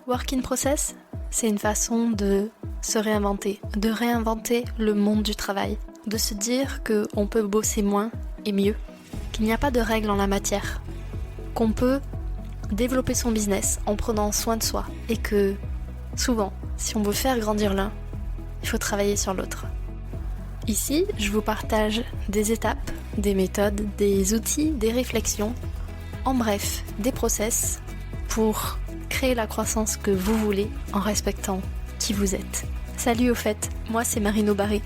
Work in process, c'est une façon de se réinventer, de réinventer le monde du travail, de se dire qu'on peut bosser moins et mieux, qu'il n'y a pas de règles en la matière, qu'on peut développer son business en prenant soin de soi et que souvent, si on veut faire grandir l'un, il faut travailler sur l'autre. Ici, je vous partage des étapes, des méthodes, des outils, des réflexions, en bref, des process pour créer la croissance que vous voulez en respectant qui vous êtes. Salut au fait, moi c'est Marino Barré.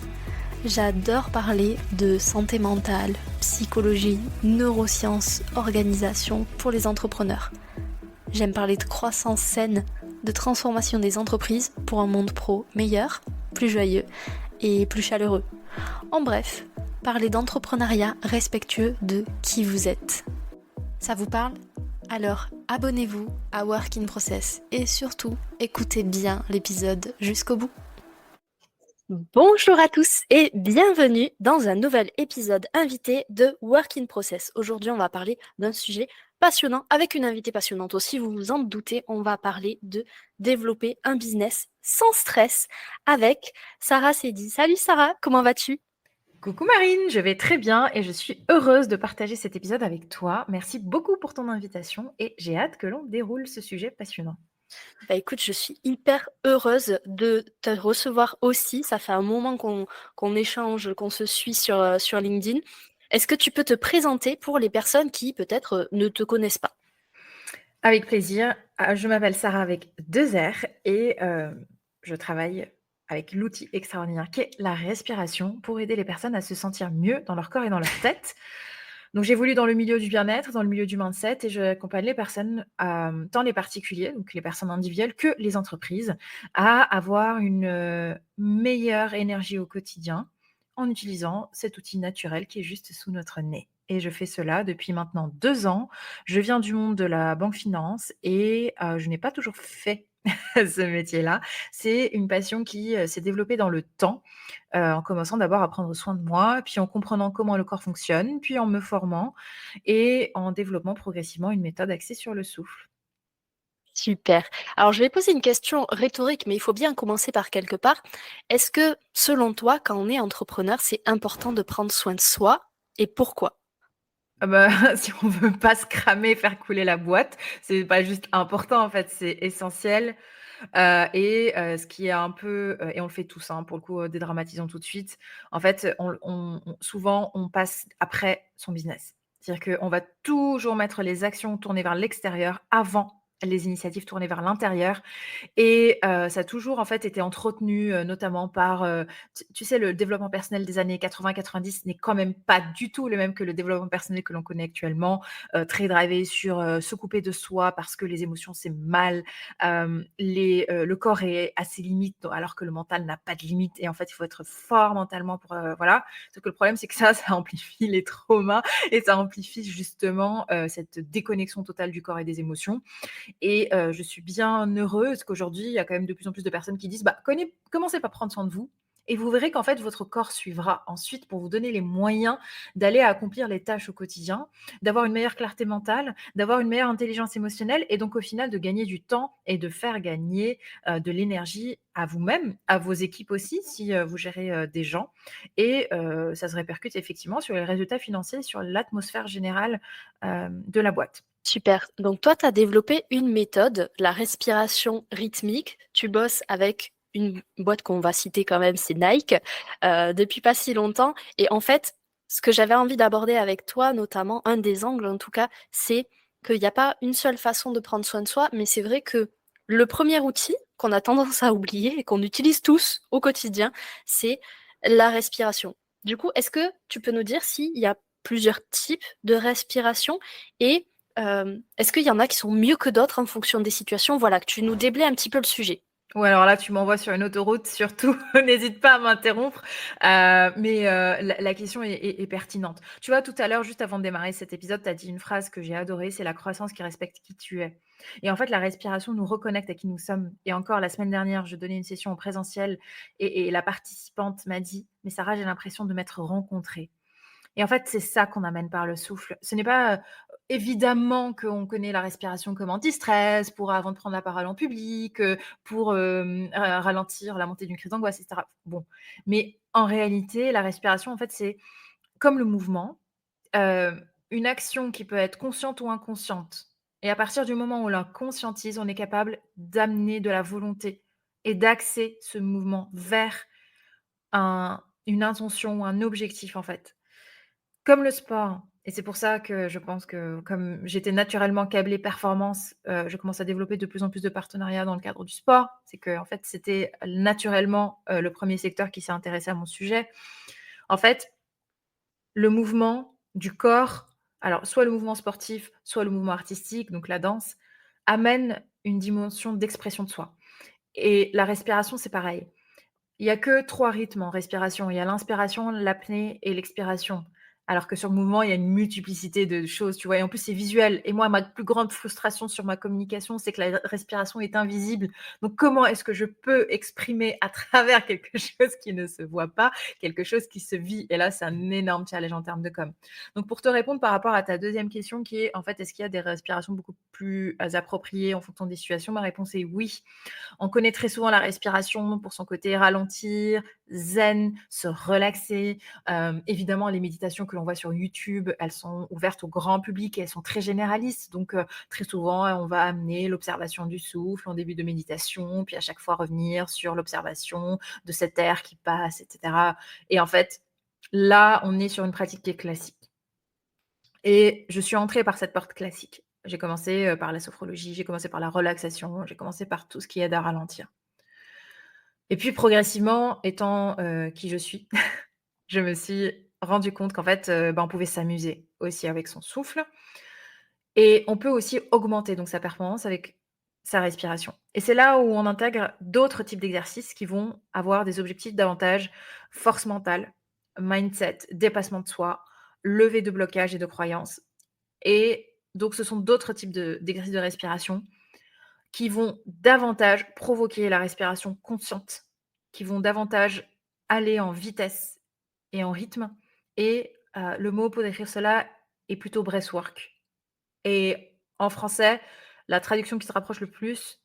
J'adore parler de santé mentale, psychologie, neurosciences, organisation pour les entrepreneurs. J'aime parler de croissance saine, de transformation des entreprises pour un monde pro meilleur, plus joyeux et plus chaleureux. En bref, parler d'entrepreneuriat respectueux de qui vous êtes. Ça vous parle ? Alors abonnez-vous à Work in Process et surtout écoutez bien l'épisode jusqu'au bout. Bonjour à tous et bienvenue dans un nouvel épisode invité de Work in Process. Aujourd'hui, on va parler d'un sujet passionnant avec une invitée passionnante aussi. Vous vous en doutez, on va parler de développer un business sans stress avec Sarah Seydi. Salut Sarah, comment vas-tu ? Coucou Marine, je vais très bien et je suis heureuse de partager cet épisode avec toi. Merci beaucoup pour ton invitation et j'ai hâte que l'on déroule ce sujet passionnant. Bah écoute, je suis hyper heureuse de te recevoir aussi. Ça fait un moment qu'on échange, qu'on se suit sur LinkedIn. Est-ce que tu peux te présenter pour les personnes qui peut-être ne te connaissent pas ? Avec plaisir, je m'appelle Sarah avec 2 R et je travaille avec l'outil extraordinaire qui est la respiration pour aider les personnes à se sentir mieux dans leur corps et dans leur tête. Donc j'évolue dans le milieu du bien-être, dans le milieu du mindset et j'accompagne les personnes, tant les particuliers, donc les personnes individuelles, que les entreprises, à avoir une meilleure énergie au quotidien en utilisant cet outil naturel qui est juste sous notre nez. Et je fais cela depuis maintenant 2 ans. Je viens du monde de la banque finance et je n'ai pas toujours fait ce métier-là. C'est une passion qui, s'est développée dans le temps, en commençant d'abord à prendre soin de moi, puis en comprenant comment le corps fonctionne, puis en me formant et en développant progressivement une méthode axée sur le souffle. Super. Alors je vais poser une question rhétorique, mais il faut bien commencer par quelque part. Est-ce que, selon toi, quand on est entrepreneur, c'est important de prendre soin de soi et pourquoi ? Ah bah, si on veut pas se cramer et faire couler la boîte, c'est pas juste important en fait, c'est essentiel. Ce qui est un peu, et on le fait tous, hein, pour le coup, dédramatisons tout de suite. En fait, on souvent, on passe après son business. C'est-à-dire qu'on va toujours mettre les actions tournées vers l'extérieur avant les initiatives tournées vers l'intérieur et ça a toujours, en fait, été entretenu, notamment par, tu sais, le développement personnel des années 80-90 n'est quand même pas du tout le même que le développement personnel que l'on connaît actuellement, très drivé sur, se couper de soi parce que les émotions, c'est mal, le corps est à ses limites, alors que le mental n'a pas de limites et en fait, il faut être fort mentalement pour, voilà. Sauf que le problème, c'est que ça amplifie les traumas et ça amplifie justement, cette déconnexion totale du corps et des émotions et je suis bien heureuse qu'aujourd'hui, il y a quand même de plus en plus de personnes qui disent: «Bah, commencez par prendre soin de vous et vous verrez qu'en fait, votre corps suivra ensuite pour vous donner les moyens d'aller accomplir les tâches au quotidien, d'avoir une meilleure clarté mentale, d'avoir une meilleure intelligence émotionnelle et donc au final de gagner du temps et de faire gagner, de l'énergie à vous-même, à vos équipes aussi si, vous gérez, des gens et ça se répercute effectivement sur les résultats financiers, sur l'atmosphère générale, de la boîte». Super. Donc toi, tu as développé une méthode, la respiration rythmique. Tu bosses avec une boîte qu'on va citer quand même, c'est Nike, depuis pas si longtemps. Et en fait, ce que j'avais envie d'aborder avec toi, notamment, un des angles en tout cas, c'est qu'il n'y a pas une seule façon de prendre soin de soi, mais c'est vrai que le premier outil qu'on a tendance à oublier et qu'on utilise tous au quotidien, c'est la respiration. Du coup, est-ce que tu peux nous dire s'il y a plusieurs types de respiration et est-ce qu'il y en a qui sont mieux que d'autres en fonction des situations? Voilà, que tu nous déblaies un petit peu le sujet. Ouais, alors là, tu m'envoies sur une autoroute, surtout, n'hésite pas à m'interrompre. La question est pertinente. Tu vois, tout à l'heure, juste avant de démarrer cet épisode, tu as dit une phrase que j'ai adorée, c'est la croissance qui respecte qui tu es. Et en fait, la respiration nous reconnecte à qui nous sommes. Et encore, la semaine dernière, je donnais une session en présentiel et la participante m'a dit, mais Sarah, j'ai l'impression de m'être rencontrée. Et en fait, c'est ça qu'on amène par le souffle. Ce n'est pas évidemment qu'on connaît la respiration comme anti-stress, pour avant de prendre la parole en public, pour, ralentir la montée d'une crise d'angoisse et cetera. Bon, mais en réalité, la respiration, en fait, c'est comme le mouvement, une action qui peut être consciente ou inconsciente et à partir du moment où on la conscientise, on est capable d'amener de la volonté et d'axer ce mouvement vers une intention ou un objectif, en fait. Comme le sport et c'est pour ça que je pense que comme j'étais naturellement câblée performance, je commence à développer de plus en plus de partenariats dans le cadre du sport. C'est qu'en fait, c'était naturellement, le premier secteur qui s'est intéressé à mon sujet. En fait, le mouvement du corps, alors soit le mouvement sportif, soit le mouvement artistique, donc la danse, amène une dimension d'expression de soi et la respiration, c'est pareil. Il y a que 3 rythmes en respiration. Il y a l'inspiration, l'apnée et l'expiration. Alors que sur le mouvement, il y a une multiplicité de choses, tu vois? Et en plus, c'est visuel. Et moi, ma plus grande frustration sur ma communication, c'est que la respiration est invisible. Donc, comment est-ce que je peux exprimer à travers quelque chose qui ne se voit pas, quelque chose qui se vit? Et là, c'est un énorme challenge en termes de com. Donc, pour te répondre par rapport à ta deuxième question qui est, en fait, est-ce qu'il y a des respirations beaucoup plus appropriées en fonction des situations? Ma réponse est oui. On connaît très souvent la respiration pour son côté ralentir, zen, se relaxer. Évidemment, les méditations que l'on voit sur YouTube, elles sont ouvertes au grand public et elles sont très généralistes. Donc, très souvent, on va amener l'observation du souffle en début de méditation, puis à chaque fois revenir sur l'observation de cet air qui passe, et cetera. Et en fait, là, on est sur une pratique qui est classique. Et je suis entrée par cette porte classique. J'ai commencé, par la sophrologie, j'ai commencé par la relaxation, j'ai commencé par tout ce qui aide à ralentir. Et puis progressivement, étant, qui je suis, je me suis rendu compte qu'en fait, on pouvait s'amuser aussi avec son souffle et on peut aussi augmenter donc sa performance avec sa respiration. Et c'est là où on intègre d'autres types d'exercices qui vont avoir des objectifs davantage force mentale, mindset, dépassement de soi, levée de blocage et de croyances. Et donc ce sont d'autres types d'exercices de respiration qui vont davantage provoquer la respiration consciente, qui vont davantage aller en vitesse et en rythme et le mot pour décrire cela est plutôt breathwork et en français, la traduction qui se rapproche le plus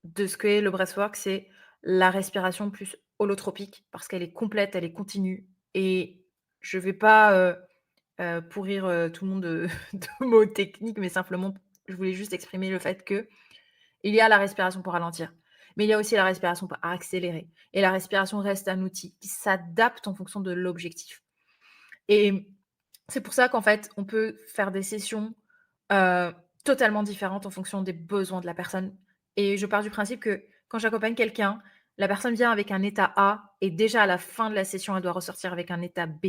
de ce qu'est le breathwork, c'est la respiration plus holotropique parce qu'elle est complète, elle est continue et je vais pas, pourrir, tout le monde de de mots techniques, mais simplement, je voulais juste exprimer le fait que il y a la respiration pour ralentir, mais il y a aussi la respiration pour accélérer et la respiration reste un outil qui s'adapte en fonction de l'objectif et c'est pour ça qu'en fait, on peut faire des sessions, heu, totalement différentes en fonction des besoins de la personne et je pars du principe que quand j'accompagne quelqu'un, la personne vient avec un état A et déjà à la fin de la session, elle doit ressortir avec un état B.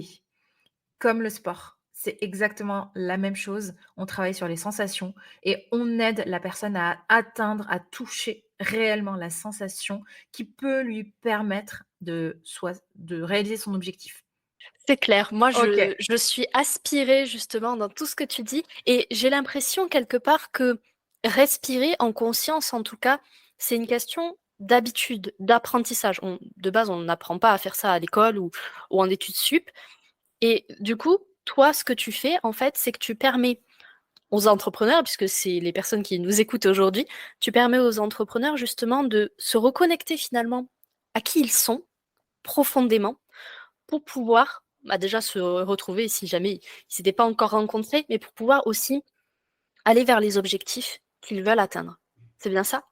Comme le sport, c'est exactement la même chose. On travaille sur les sensations et on aide la personne à atteindre, à toucher réellement la sensation qui peut lui permettre de réaliser son objectif. C'est clair. Moi, OK. je suis aspirée justement dans tout ce que tu dis et j'ai l'impression quelque part que respirer en conscience, en tout cas, c'est une question d'habitude, d'apprentissage. De base, on n'apprend pas à faire ça à l'école ou en études sup. Et du coup, toi, ce que tu fais, en fait, c'est que tu permets aux entrepreneurs, puisque c'est les personnes qui nous écoutent aujourd'hui, tu permets aux entrepreneurs justement de se reconnecter finalement à qui ils sont profondément pour pouvoir déjà se retrouver si jamais ils s'étaient pas encore rencontrés, mais pour pouvoir aussi aller vers les objectifs qu'ils veulent atteindre. C'est bien ça?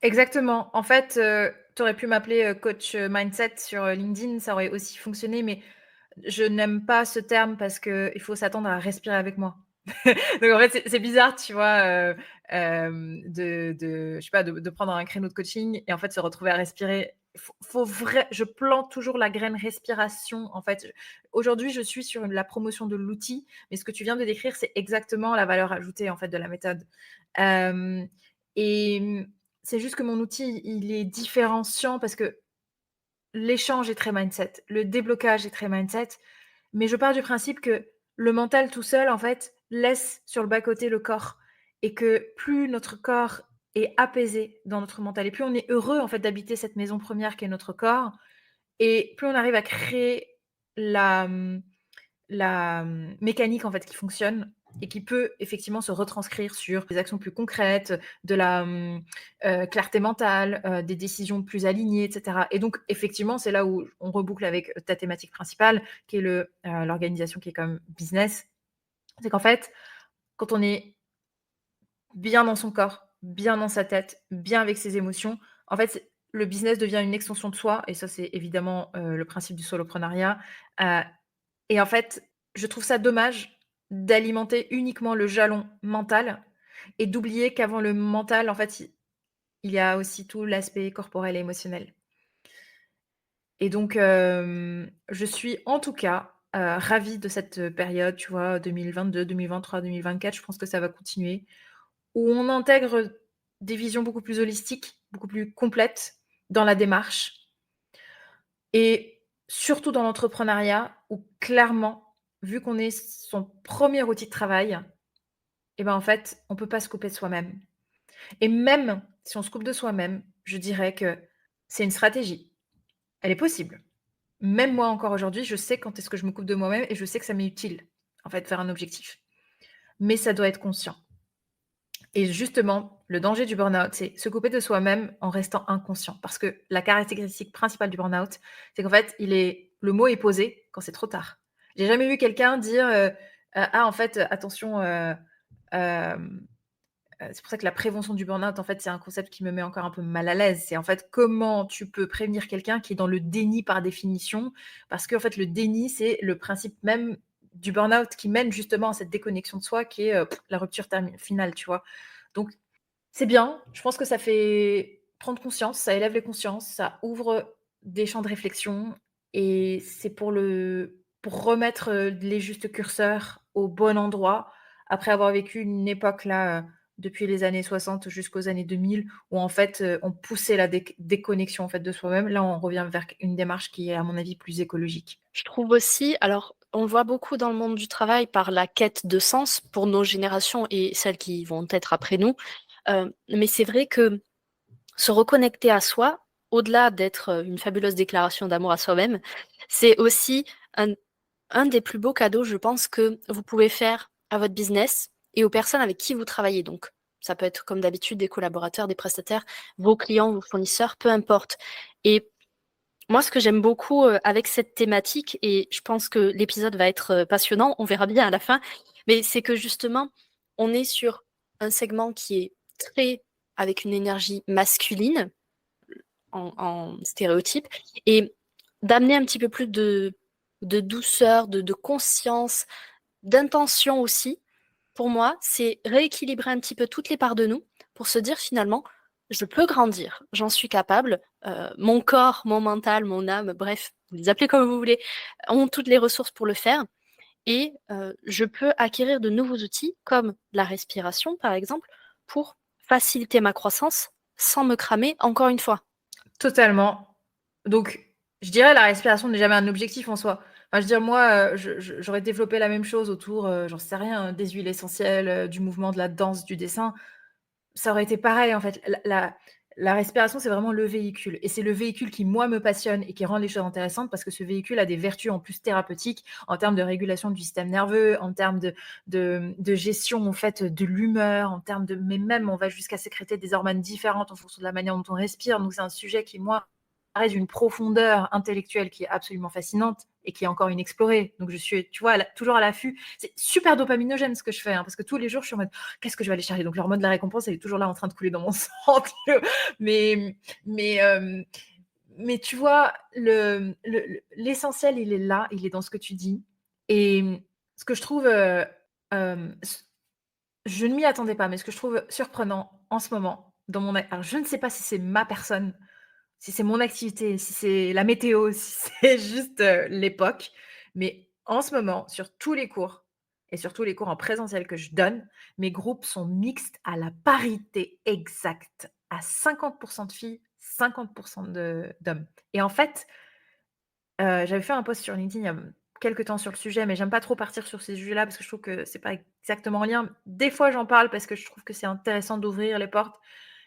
Exactement. En fait, tu aurais pu m'appeler, coach, mindset sur, LinkedIn, ça aurait aussi fonctionné, mais je n'aime pas ce terme parce qu'il faut s'attendre à respirer avec moi. Donc en fait, c'est bizarre, tu vois, de je sais pas, de prendre un créneau de coaching et en fait se retrouver à respirer. Faut vrai je plante toujours la graine respiration, en fait. Aujourd'hui, je suis sur la promotion de l'outil, mais ce que tu viens de décrire, c'est exactement la valeur ajoutée, en fait, de la méthode. Hem et c'est juste que mon outil, il est différenciant parce que l'échange est très mindset, le déblocage est très mindset, mais je pars du principe que le mental tout seul, en fait, laisse sur le bas-côté le corps et que plus notre corps est apaisé dans notre mental et plus on est heureux, en fait, d'habiter cette maison première qui est notre corps et plus on arrive à créer la, mécanique, en fait, qui fonctionne et qui peut effectivement se retranscrire sur des actions plus concrètes, de la clarté mentale, des décisions plus alignées, etc. Et donc, effectivement, c'est là où on reboucle avec ta thématique principale, qui est l'organisation qui est comme business. C'est qu'en fait, quand on est bien dans son corps, bien dans sa tête, bien avec ses émotions, en fait, le business devient une extension de soi et ça, c'est évidemment, le principe du soloprenariat, heu et en fait, je trouve ça dommage d'alimenter uniquement le jalon mental et d'oublier qu'avant le mental, en fait, il y a aussi tout l'aspect corporel et émotionnel. Et donc, je suis en tout cas, ravie de cette période, tu vois, 2022-2023-2024. Je pense que ça va continuer, où on intègre des visions beaucoup plus holistiques, beaucoup plus complètes dans la démarche et surtout dans l'entrepreneuriat où clairement, vu qu'on est son premier outil de travail et ben, en fait, on peut pas se couper de soi-même et même si on se coupe de soi-même, je dirais que c'est une stratégie. Elle est possible. Même moi encore aujourd'hui, je sais quand est-ce que je me coupe de moi-même et je sais que ça m'est utile, en fait, vers un objectif. Mais ça doit être conscient. Et justement, le danger du burn-out, c'est se couper de soi-même en restant inconscient. Parce que la caractéristique principale du burn-out, c'est qu'en fait, le mot est posé quand c'est trop tard. J'ai jamais vu quelqu'un dire ah, en fait, attention, c'est pour ça que la prévention du burn-out, en fait, c'est un concept qui me met encore un peu mal à l'aise. C'est en fait comment tu peux prévenir quelqu'un qui est dans le déni par définition. Parce qu'en fait, le déni, c'est le principe même du burn-out qui mène justement à cette déconnexion de soi qui est la rupture finale, tu vois. Donc, c'est bien. Je pense que ça fait prendre conscience, ça élève les consciences, ça ouvre des champs de réflexion et c'est pour remettre, les justes curseurs au bon endroit après avoir vécu une époque là, depuis les années 60 jusqu'aux années 2000 où en fait, on poussait la déconnexion en fait de soi-même. Là, on revient vers une démarche qui est à mon avis plus écologique. Je trouve aussi, alors on le voit beaucoup dans le monde du travail par la quête de sens pour nos générations et celles qui vont être après nous. Mais c'est vrai que se reconnecter à soi, au-delà d'être une fabuleuse déclaration d'amour à soi-même, c'est aussi un des plus beaux cadeaux, je pense, que vous pouvez faire à votre business et aux personnes avec qui vous travaillez. Donc, ça peut être comme d'habitude des collaborateurs, des prestataires, vos clients, vos fournisseurs, peu importe. Et moi, ce que j'aime beaucoup avec cette thématique, et je pense que l'épisode va être passionnant, on verra bien à la fin, mais c'est que justement, on est sur un segment qui est très avec une énergie masculine en stéréotype, et d'amener un petit peu plus de douceur, de conscience, d'intention aussi. Pour moi, c'est rééquilibrer un petit peu toutes les parts de nous pour se dire finalement, je peux grandir, j'en suis capable, mon corps, mon mental, mon âme, bref, vous les appelez comme vous voulez, ont toutes les ressources pour le faire et je peux acquérir de nouveaux outils comme la respiration par exemple pour faciliter ma croissance sans me cramer encore une fois. Totalement. Donc, je dirais la respiration n'est jamais un objectif en soi. Enfin, je veux dire, moi, j'aurais développé la même chose autour, j'en sais rien, des huiles essentielles, du mouvement, de la danse, du dessin. Ça aurait été pareil, en fait. La respiration, c'est vraiment le véhicule et c'est le véhicule qui, moi, me passionne et qui rend les choses intéressantes parce que ce véhicule a des vertus en plus thérapeutiques en termes de régulation du système nerveux, en termes de gestion, en fait, de l'humeur, en termes de mais même, on va jusqu'à sécréter des hormones différentes en fonction de la manière dont on respire. Donc c'est un sujet qui, moi, paraît d'une profondeur intellectuelle qui est absolument fascinante et qui est encore inexplorée. Donc je suis, tu vois, toujours à l'affût. C'est super dopaminogène ce que je fais, hein, parce que tous les jours, je suis en mode qu'est-ce que je vais aller chercher. Donc l'hormone de la récompense, elle est toujours là en train de couler dans mon sang. mais, mais, euh, mais tu vois, l'essentiel, il est là, il est dans ce que tu dis. Et ce que je trouve, euh, je ne m'y attendais pas, mais ce que je trouve surprenant en ce moment, alors je ne sais pas si c'est ma personne, si c'est mon activité, si c'est la météo, si c'est juste l'époque, mais en ce moment, sur tous les cours, et surtout les cours en présentiel que je donne, mes groupes sont mixtes à la parité exacte, à 50% de filles, 50% d'hommes. Et en fait, j'avais fait un post sur LinkedIn il y a quelque temps sur le sujet, mais j'aime pas trop partir sur ces sujets-là parce que je trouve que c'est pas exactement en lien. Des fois, j'en parle parce que je trouve que c'est intéressant d'ouvrir les portes.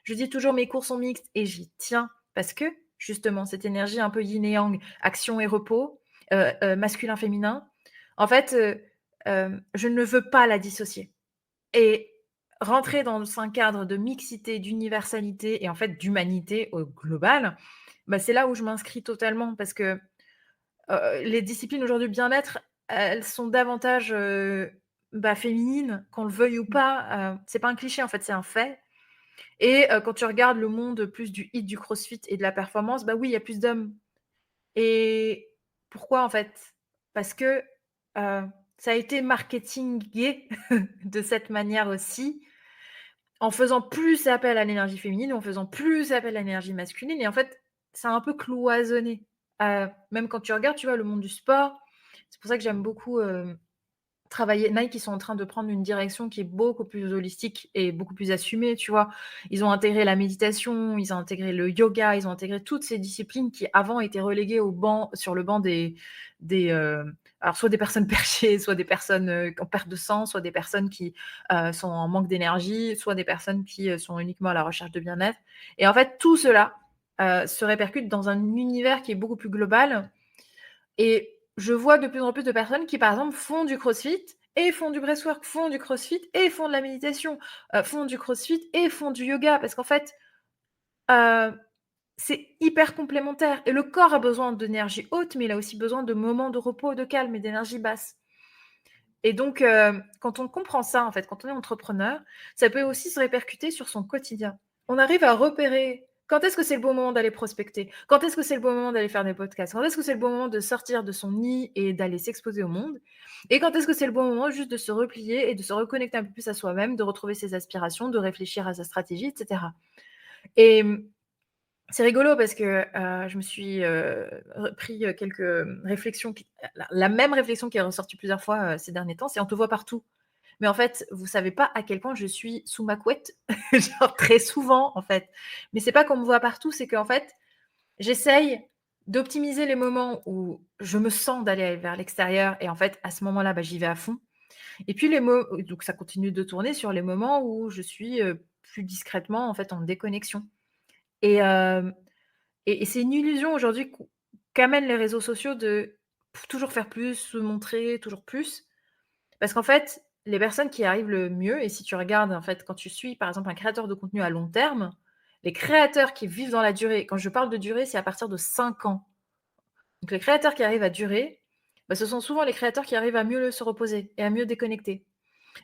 Je dis toujours mes cours sont mixtes et j'y tiens parce que justement cette énergie un peu yin et yang, action et repos, masculin-féminin. En fait, je ne veux pas la dissocier. Et rentrer dans un cadre de mixité, d'universalité et en fait d'humanité au global, bah, c'est là où je m'inscris totalement parce que, les disciplines aujourd'hui bien-être, elles sont davantage, féminines, qu'on le veuille ou pas, c'est pas un cliché en fait, c'est un fait. Et quand tu regardes le monde plus du HIIT, du CrossFit et de la performance, bah oui, il y a plus d'hommes. Et pourquoi en fait? Parce que, ça a été marketingé de cette manière aussi, en faisant plus appel à l'énergie féminine, en faisant plus appel à l'énergie masculine et en fait, ça a un peu cloisonné. Même quand tu regardes, tu vois, le monde du sport, c'est pour ça que j'aime beaucoup, travailler. Nike, ils sont en train de prendre une direction qui est beaucoup plus holistique et beaucoup plus assumée, tu vois? Ils ont intégré la méditation, ils ont intégré le yoga, ils ont intégré toutes ces disciplines qui avant étaient reléguées sur le banc des, alors soit des personnes perchées, soit des personnes, en perte de sang, soit des personnes qui, sont en manque d'énergie, soit des personnes qui, sont uniquement à la recherche de bien-être et en fait, tout cela, se répercute dans un univers qui est beaucoup plus global et je vois de plus en plus de personnes qui, par exemple, font du crossfit et font du breathwork, font du crossfit et font de la méditation, font du crossfit et font du yoga parce qu'en fait, heu, c'est hyper complémentaire et le corps a besoin d'énergie haute, mais il a aussi besoin de moments de repos, de calme et d'énergie basse et donc quand on comprend ça, en fait, quand on est entrepreneur, ça peut aussi se répercuter sur son quotidien. On arrive à repérer quand est-ce que c'est le bon moment d'aller prospecter, quand est-ce que c'est le bon moment d'aller faire des podcasts, quand est-ce que c'est le bon moment de sortir de son nid et d'aller s'exposer au monde et quand est-ce que c'est le bon moment juste de se replier et de se reconnecter un peu plus à soi-même, de retrouver ses aspirations, de réfléchir à sa stratégie et cetera et c'est rigolo parce que, je me suis, repris, quelques, réflexions qui la même réflexion qui est ressortie plusieurs fois, ces derniers temps, c'est: «On te voit partout». Mais en fait, vous savez pas à quel point je suis sous ma couette, genre très souvent, en fait. Mais c'est pas qu'on me voit partout, c'est qu'en fait, j'essaye d'optimiser les moments où je me sens d'aller vers l'extérieur et en fait, à ce moment-là, bah, j'y vais à fond. Et puis donc ça continue de tourner sur les moments où je suis, plus discrètement, en fait, en déconnexion. Et hem et c'est une illusion aujourd'hui qu'amènent les réseaux sociaux de toujours faire plus, se montrer toujours plus. Parce qu'en fait, les personnes qui arrivent le mieux et si tu regardes, en fait, quand tu suis, par exemple, un créateur de contenu à long terme, les créateurs qui vivent dans la durée, quand je parle de durée, c'est à partir de 5 ans. Donc les créateurs qui arrivent à durer, bah, ce sont souvent les créateurs qui arrivent à mieux se reposer et à mieux déconnecter.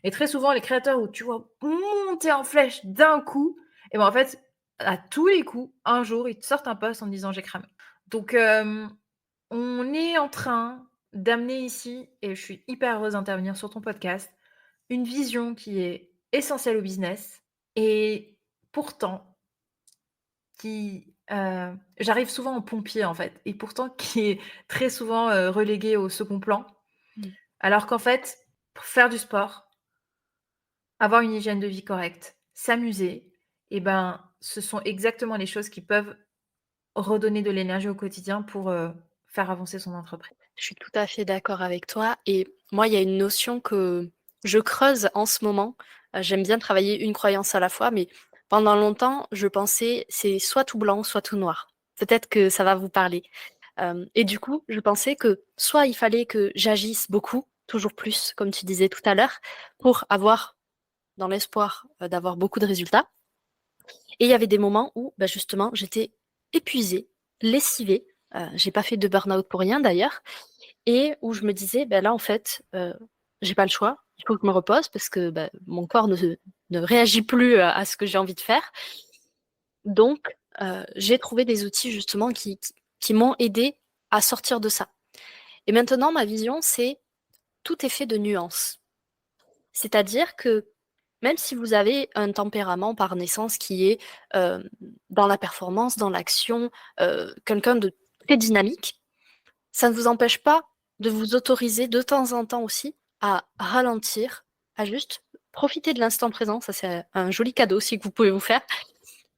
Et très souvent, les créateurs où tu vois monter en flèche d'un coup, et ben, en fait, à tous les coups, un jour, ils te sortent un post en disant: «J'ai cramé». Donc on est en train d'amener ici, et je suis hyper heureuse d'intervenir sur ton podcast, une vision qui est essentielle au business et pourtant qui, j'arrive souvent en pompier, en fait et pourtant qui est très souvent, reléguée au second plan. Mmh. Alors qu'en fait, pour faire du sport, avoir une hygiène de vie correcte, s'amuser et ben, ce sont exactement les choses qui peuvent redonner de l'énergie au quotidien pour, faire avancer son entreprise. Je suis tout à fait d'accord avec toi et moi, il y a une notion que je creuse en ce moment. J'aime bien travailler une croyance à la fois, mais pendant longtemps, je pensais c'est soit tout blanc, soit tout noir. Peut-être que ça va vous parler. Et du coup, je pensais que soit il fallait que j'agisse beaucoup, toujours plus, comme tu disais tout à l'heure, pour avoir dans l'espoir, d'avoir beaucoup de résultats. Et il y avait des moments où, bah, justement, j'étais épuisée, lessivée, j'ai pas fait de burn-out pour rien d'ailleurs et où je me disais: «Bah, là, en fait, j'ai pas le choix, il faut que je me repose parce que, bah, mon corps ne réagit plus à ce que j'ai envie de faire». Donc j'ai trouvé des outils justement qui m'ont aidée à sortir de ça. Et maintenant ma vision, c'est tout est fait de nuances. C'est-à-dire que même si vous avez un tempérament par naissance qui est, dans la performance, dans l'action, quelqu'un de très dynamique, ça ne vous empêche pas de vous autoriser de temps en temps aussi à ralentir, à juste profiter de l'instant présent, ça c'est un joli cadeau aussi que vous pouvez vous faire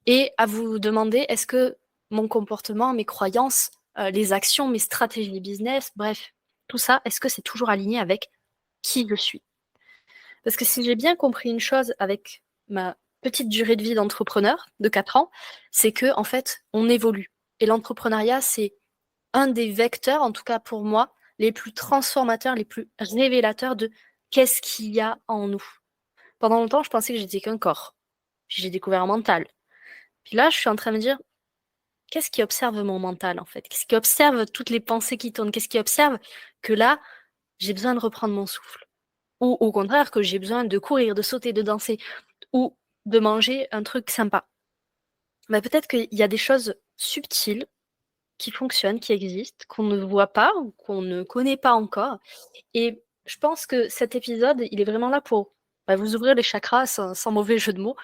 et à vous demander: «Est-ce que mon comportement, mes croyances, les actions, mes stratégies business, bref, tout ça, est-ce que c'est toujours aligné avec qui je suis?» Parce que si j'ai bien compris une chose avec ma petite durée de vie d'entrepreneur de 4 ans, c'est que en fait, on évolue et l'entrepreneuriat, c'est un des vecteurs, en tout cas pour moi, les plus transformateurs, les plus révélateurs de qu'est-ce qu'il y a en nous? Pendant longtemps, je pensais que j'étais qu'un corps. Puis j'ai découvert un mental. Puis là, je suis en train de me dire, qu'est-ce qui observe mon mental en fait? Qu'est-ce qui observe toutes les pensées qui tournent? Qu'est-ce qui observe que là, j'ai besoin de reprendre mon souffle? Ou au contraire, que j'ai besoin de courir, de sauter, de danser, ou de manger un truc sympa. Mais peut-être qu'il y a des choses subtiles qui fonctionnent, qui existent, qu'on ne voit pas ou qu'on ne connaît pas encore. Et je pense que cet épisode, il est vraiment là pour vous ouvrir les chakras, sans mauvais jeu de mots,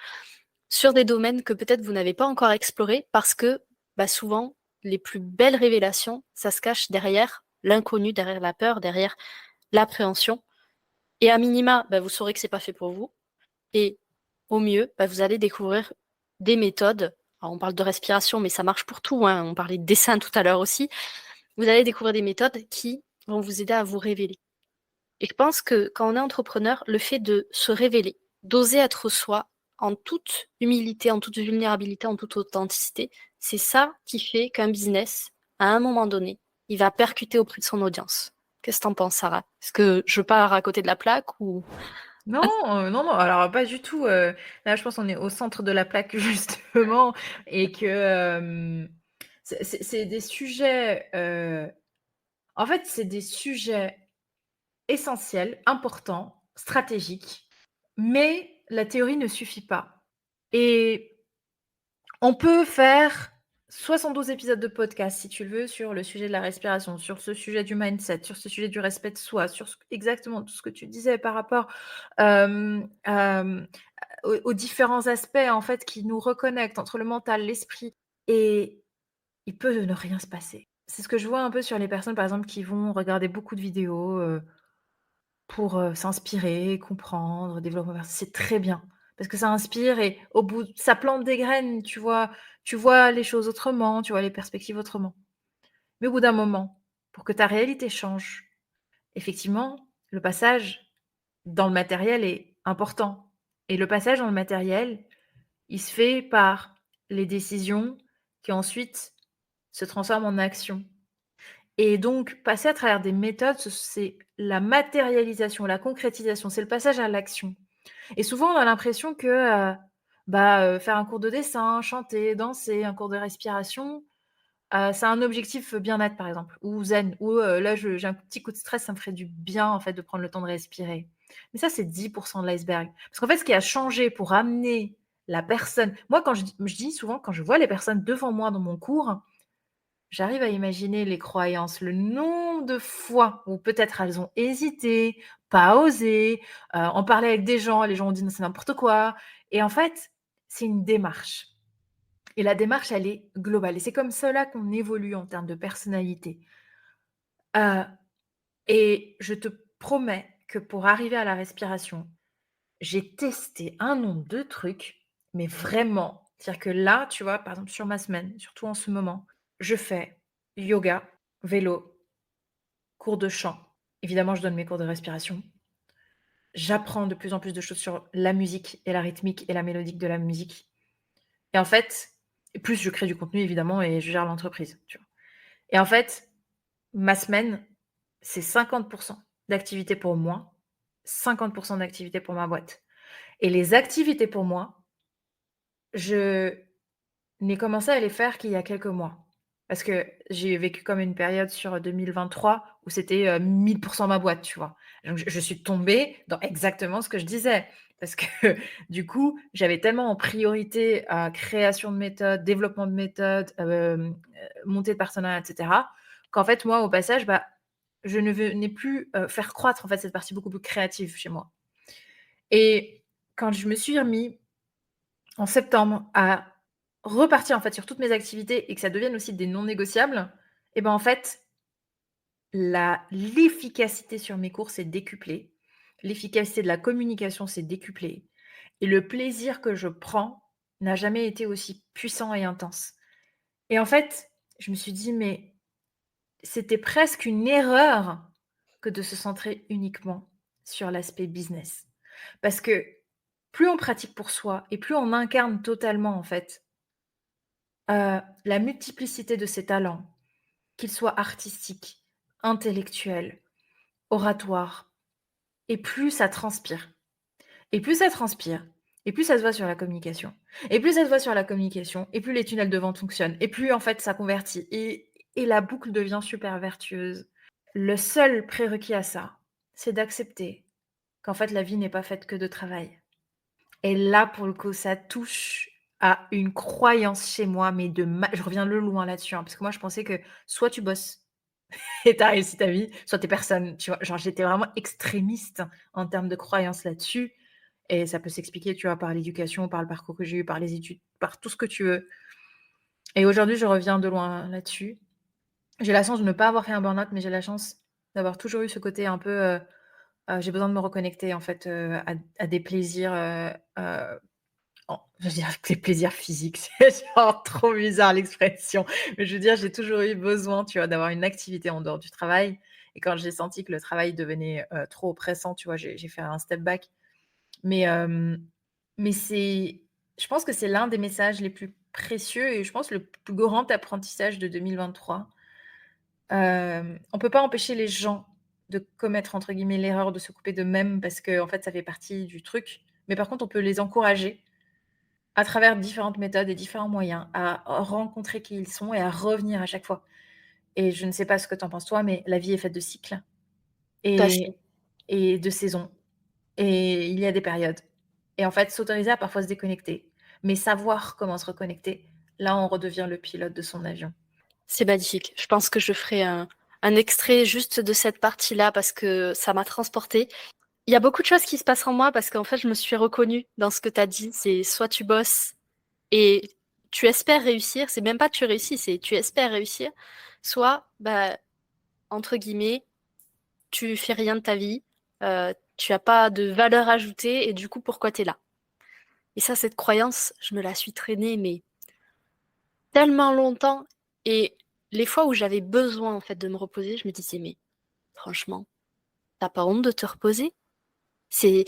sur des domaines que peut-être vous n'avez pas encore explorés, parce que souvent, les plus belles révélations, ça se cache derrière l'inconnu, derrière la peur, derrière l'appréhension. Et à minima, vous saurez que c'est pas fait pour vous. Et au mieux, vous allez découvrir des méthodes. Alors, on parle de respiration, mais ça marche pour tout, hein. On parlait de dessin tout à l'heure aussi. Vous allez découvrir des méthodes qui vont vous aider à vous révéler. Et je pense que quand on est entrepreneur, le fait de se révéler, d'oser être soi en toute humilité, en toute vulnérabilité, en toute authenticité, c'est ça qui fait qu'un business, à un moment donné, il va percuter auprès de son audience. Qu'est-ce que t'en penses, Sarah? Est-ce que je pars à côté de la plaque ou... Non, non, non, alors pas du tout. Là, je pense qu'on est au centre de la plaque, justement, et que c'est des sujets. En fait, c'est des sujets essentiels, importants, stratégiques, mais la théorie ne suffit pas. Et on peut faire 72 épisodes de podcast, si tu le veux, sur le sujet de la respiration, sur ce sujet du mindset, sur ce sujet du respect de soi, sur exactement tout ce que tu disais par rapport aux différents aspects en fait qui nous reconnectent entre le mental, l'esprit, et il peut ne rien se passer. C'est ce que je vois un peu sur les personnes, par exemple, qui vont regarder beaucoup de vidéos pour s'inspirer, comprendre, développement personnel. C'est très bien parce que ça inspire et au bout, ça plante des graines, tu vois les choses autrement, tu vois les perspectives autrement. Mais au bout d'un moment, pour que ta réalité change, effectivement, le passage dans le matériel est important. Et le passage dans le matériel, il se fait par les décisions qui ensuite se transforment en actions. Et donc, passer à travers des méthodes, c'est la matérialisation, la concrétisation, c'est le passage à l'action. Et souvent, on a l'impression que faire un cours de dessin, chanter, danser, un cours de respiration, c'est un objectif bien-être, par exemple, ou zen, ou là, j'ai un petit coup de stress, ça me ferait du bien, en fait, de prendre le temps de respirer. Mais ça, c'est 10% de l'iceberg. Parce qu'en fait, ce qui a changé pour amener la personne, moi, quand je dis souvent, quand je vois les personnes devant moi dans mon cours, j'arrive à imaginer les croyances, le nombre de fois où peut-être elles ont hésité, pas osé, en parler avec des gens, les gens ont dit: «Non, c'est n'importe quoi», et en fait, c'est une démarche, et la démarche, elle est globale, et c'est comme cela qu'on évolue en termes de personnalité. Heu et je te promets que pour arriver à la respiration, j'ai testé un nombre de trucs, mais vraiment, c'est-à-dire que là, tu vois, par exemple, sur ma semaine, surtout en ce moment, je fais yoga, vélo, cours de chant. Évidemment, je donne mes cours de respiration. J'apprends de plus en plus de choses sur la musique et la rythmique et la mélodique de la musique, et en fait, et plus je crée du contenu évidemment et je gère l'entreprise, tu vois? Et en fait, ma semaine, c'est 50 d'activité pour moi, 50 d'activité pour ma boîte, et les activités pour moi, je n'ai commencé à les faire qu'il y a quelques mois. Parce que j'ai vécu comme une période sur 2023 où c'était, 1000 ma boîte, tu vois? Donc je suis tombée dans exactement ce que je disais. Parce que du coup, j'avais tellement en priorité, création de méthodes, développement de méthodes, montée de partenariat et cetera, qu'en fait, moi, au passage, je ne venais plus, faire croître, en fait, cette partie beaucoup plus créative chez moi. Et quand je me suis remis en septembre à repartir en fait sur toutes mes activités et que ça devienne aussi des non négociables, et ben, en fait, l'efficacité sur mes cours s'est décuplée, l'efficacité de la communication s'est décuplée, et le plaisir que je prends n'a jamais été aussi puissant et intense. Et en fait, je me suis dit: «Mais c'était presque une erreur que de se centrer uniquement sur l'aspect business». Parce que plus on pratique pour soi et plus on incarne totalement en fait la multiplicité de ses talents, qu'ils soient artistiques, intellectuels, oratoires, et plus ça transpire. Et plus ça transpire, et plus ça se voit sur la communication. Et plus ça se voit sur la communication, et plus les tunnels de vente fonctionnent, et plus en fait ça convertit. Et la boucle devient super vertueuse. Le seul prérequis à ça, c'est d'accepter qu'en fait la vie n'est pas faite que de travail. Et là, pour le coup, ça touche à une croyance chez moi, mais je reviens le loin là-dessus, hein, parce que moi je pensais que soit tu bosses et tu as réussi ta vie, soit tu es personne, tu vois? Genre j'étais vraiment extrémiste en termes de croyances là-dessus. Et ça peut s'expliquer, tu vois, par l'éducation, par le parcours que j'ai eu, par les études, par tout ce que tu veux. Et aujourd'hui, je reviens de loin là-dessus. J'ai la chance de ne pas avoir fait un burn-out, mais j'ai la chance d'avoir toujours eu ce côté un peu, j'ai besoin de me reconnecter en fait, à des plaisirs, je veux dire des plaisirs physiques, c'est genre trop bizarre l'expression, mais je veux dire, j'ai toujours eu besoin, tu vois, d'avoir une activité en dehors du travail. Et quand j'ai senti que le travail devenait, trop oppressant, tu vois, j'ai fait un step back. Mais, je pense que c'est l'un des messages les plus précieux et je pense le plus grand apprentissage de 2023. On peut pas empêcher les gens de commettre entre guillemets «l'erreur» de se couper d'eux-mêmes parce qu'en fait ça fait partie du truc. Mais par contre, on peut les encourager à travers différentes méthodes et différents moyens à rencontrer qui ils sont et à revenir à chaque fois. Et je ne sais pas ce que tu en penses toi, mais la vie est faite de cycles Tout à fait. et de saisons. Et il y a des périodes. Et en fait, s'autoriser à parfois se déconnecter, mais savoir comment se reconnecter, là, on redevient le pilote de son avion. C'est magnifique. Je pense que je ferai un extrait juste de cette partie-là parce que ça m'a transportée. Il y a beaucoup de choses qui se passent en moi parce qu'en fait, je me suis reconnue dans ce que tu as dit. C'est soit tu bosses et tu espères réussir, c'est même pas tu réussis, c'est tu espères réussir, soit, bah, entre guillemets, tu fais rien de ta vie, tu as pas de valeur ajoutée et du coup, pourquoi tu es là? Et ça, cette croyance, je me la suis traînée, mais tellement longtemps. Et les fois où j'avais besoin, en fait, de me reposer, je me disais, mais franchement, t'as pas honte de te reposer? C'est,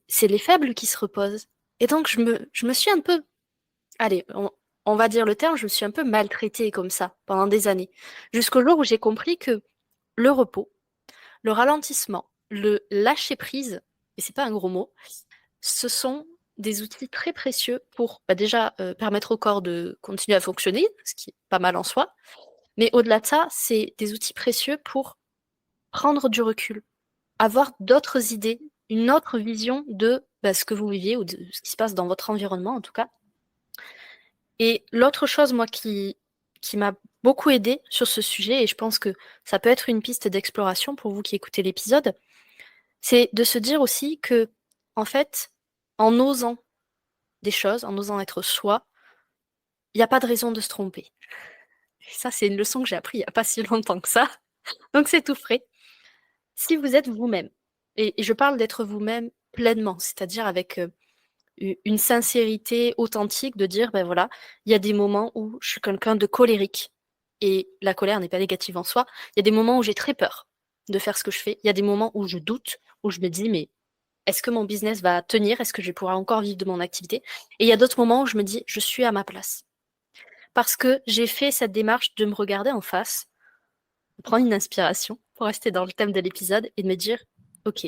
c'est les faibles qui se reposent. Et donc, je me suis un peu, allez, on va dire le terme, je me suis un peu maltraitée comme ça pendant des années. Jusqu'au jour où j'ai compris que le repos, le ralentissement, le lâcher prise, et c'est pas un gros mot, ce sont des outils très précieux pour bah, déjà permettre au corps de continuer à fonctionner, ce qui est pas mal en soi, mais au-delà de ça, c'est des outils précieux pour prendre du recul, avoir d'autres idées, une autre vision de bah, ce que vous viviez ou de ce qui se passe dans votre environnement en tout cas. Et l'autre chose, moi, qui m'a beaucoup aidé sur ce sujet, et je pense que ça peut être une piste d'exploration pour vous qui écoutez l'épisode, c'est de se dire aussi que, en fait, en osant des choses, en osant être soi, il n'y a pas de raison de se tromper. Et ça, c'est une leçon que j'ai appris il n'y a pas si longtemps que ça. Donc c'est tout frais. Si vous êtes vous-même, et je parle d'être vous-même pleinement, c'est-à-dire avec une sincérité authentique, de dire, ben voilà, il y a des moments où je suis quelqu'un de colérique, et la colère n'est pas négative en soi, il y a des moments où j'ai très peur de faire ce que je fais, il y a des moments où je doute, où je me dis, mais est-ce que mon business va tenir? Est-ce que je vais pouvoir encore vivre de mon activité? Et il y a d'autres moments où je me dis, je suis à ma place. Parce que j'ai fait cette démarche de me regarder en face, de prendre une inspiration pour rester dans le thème de l'épisode et de me dire, ok,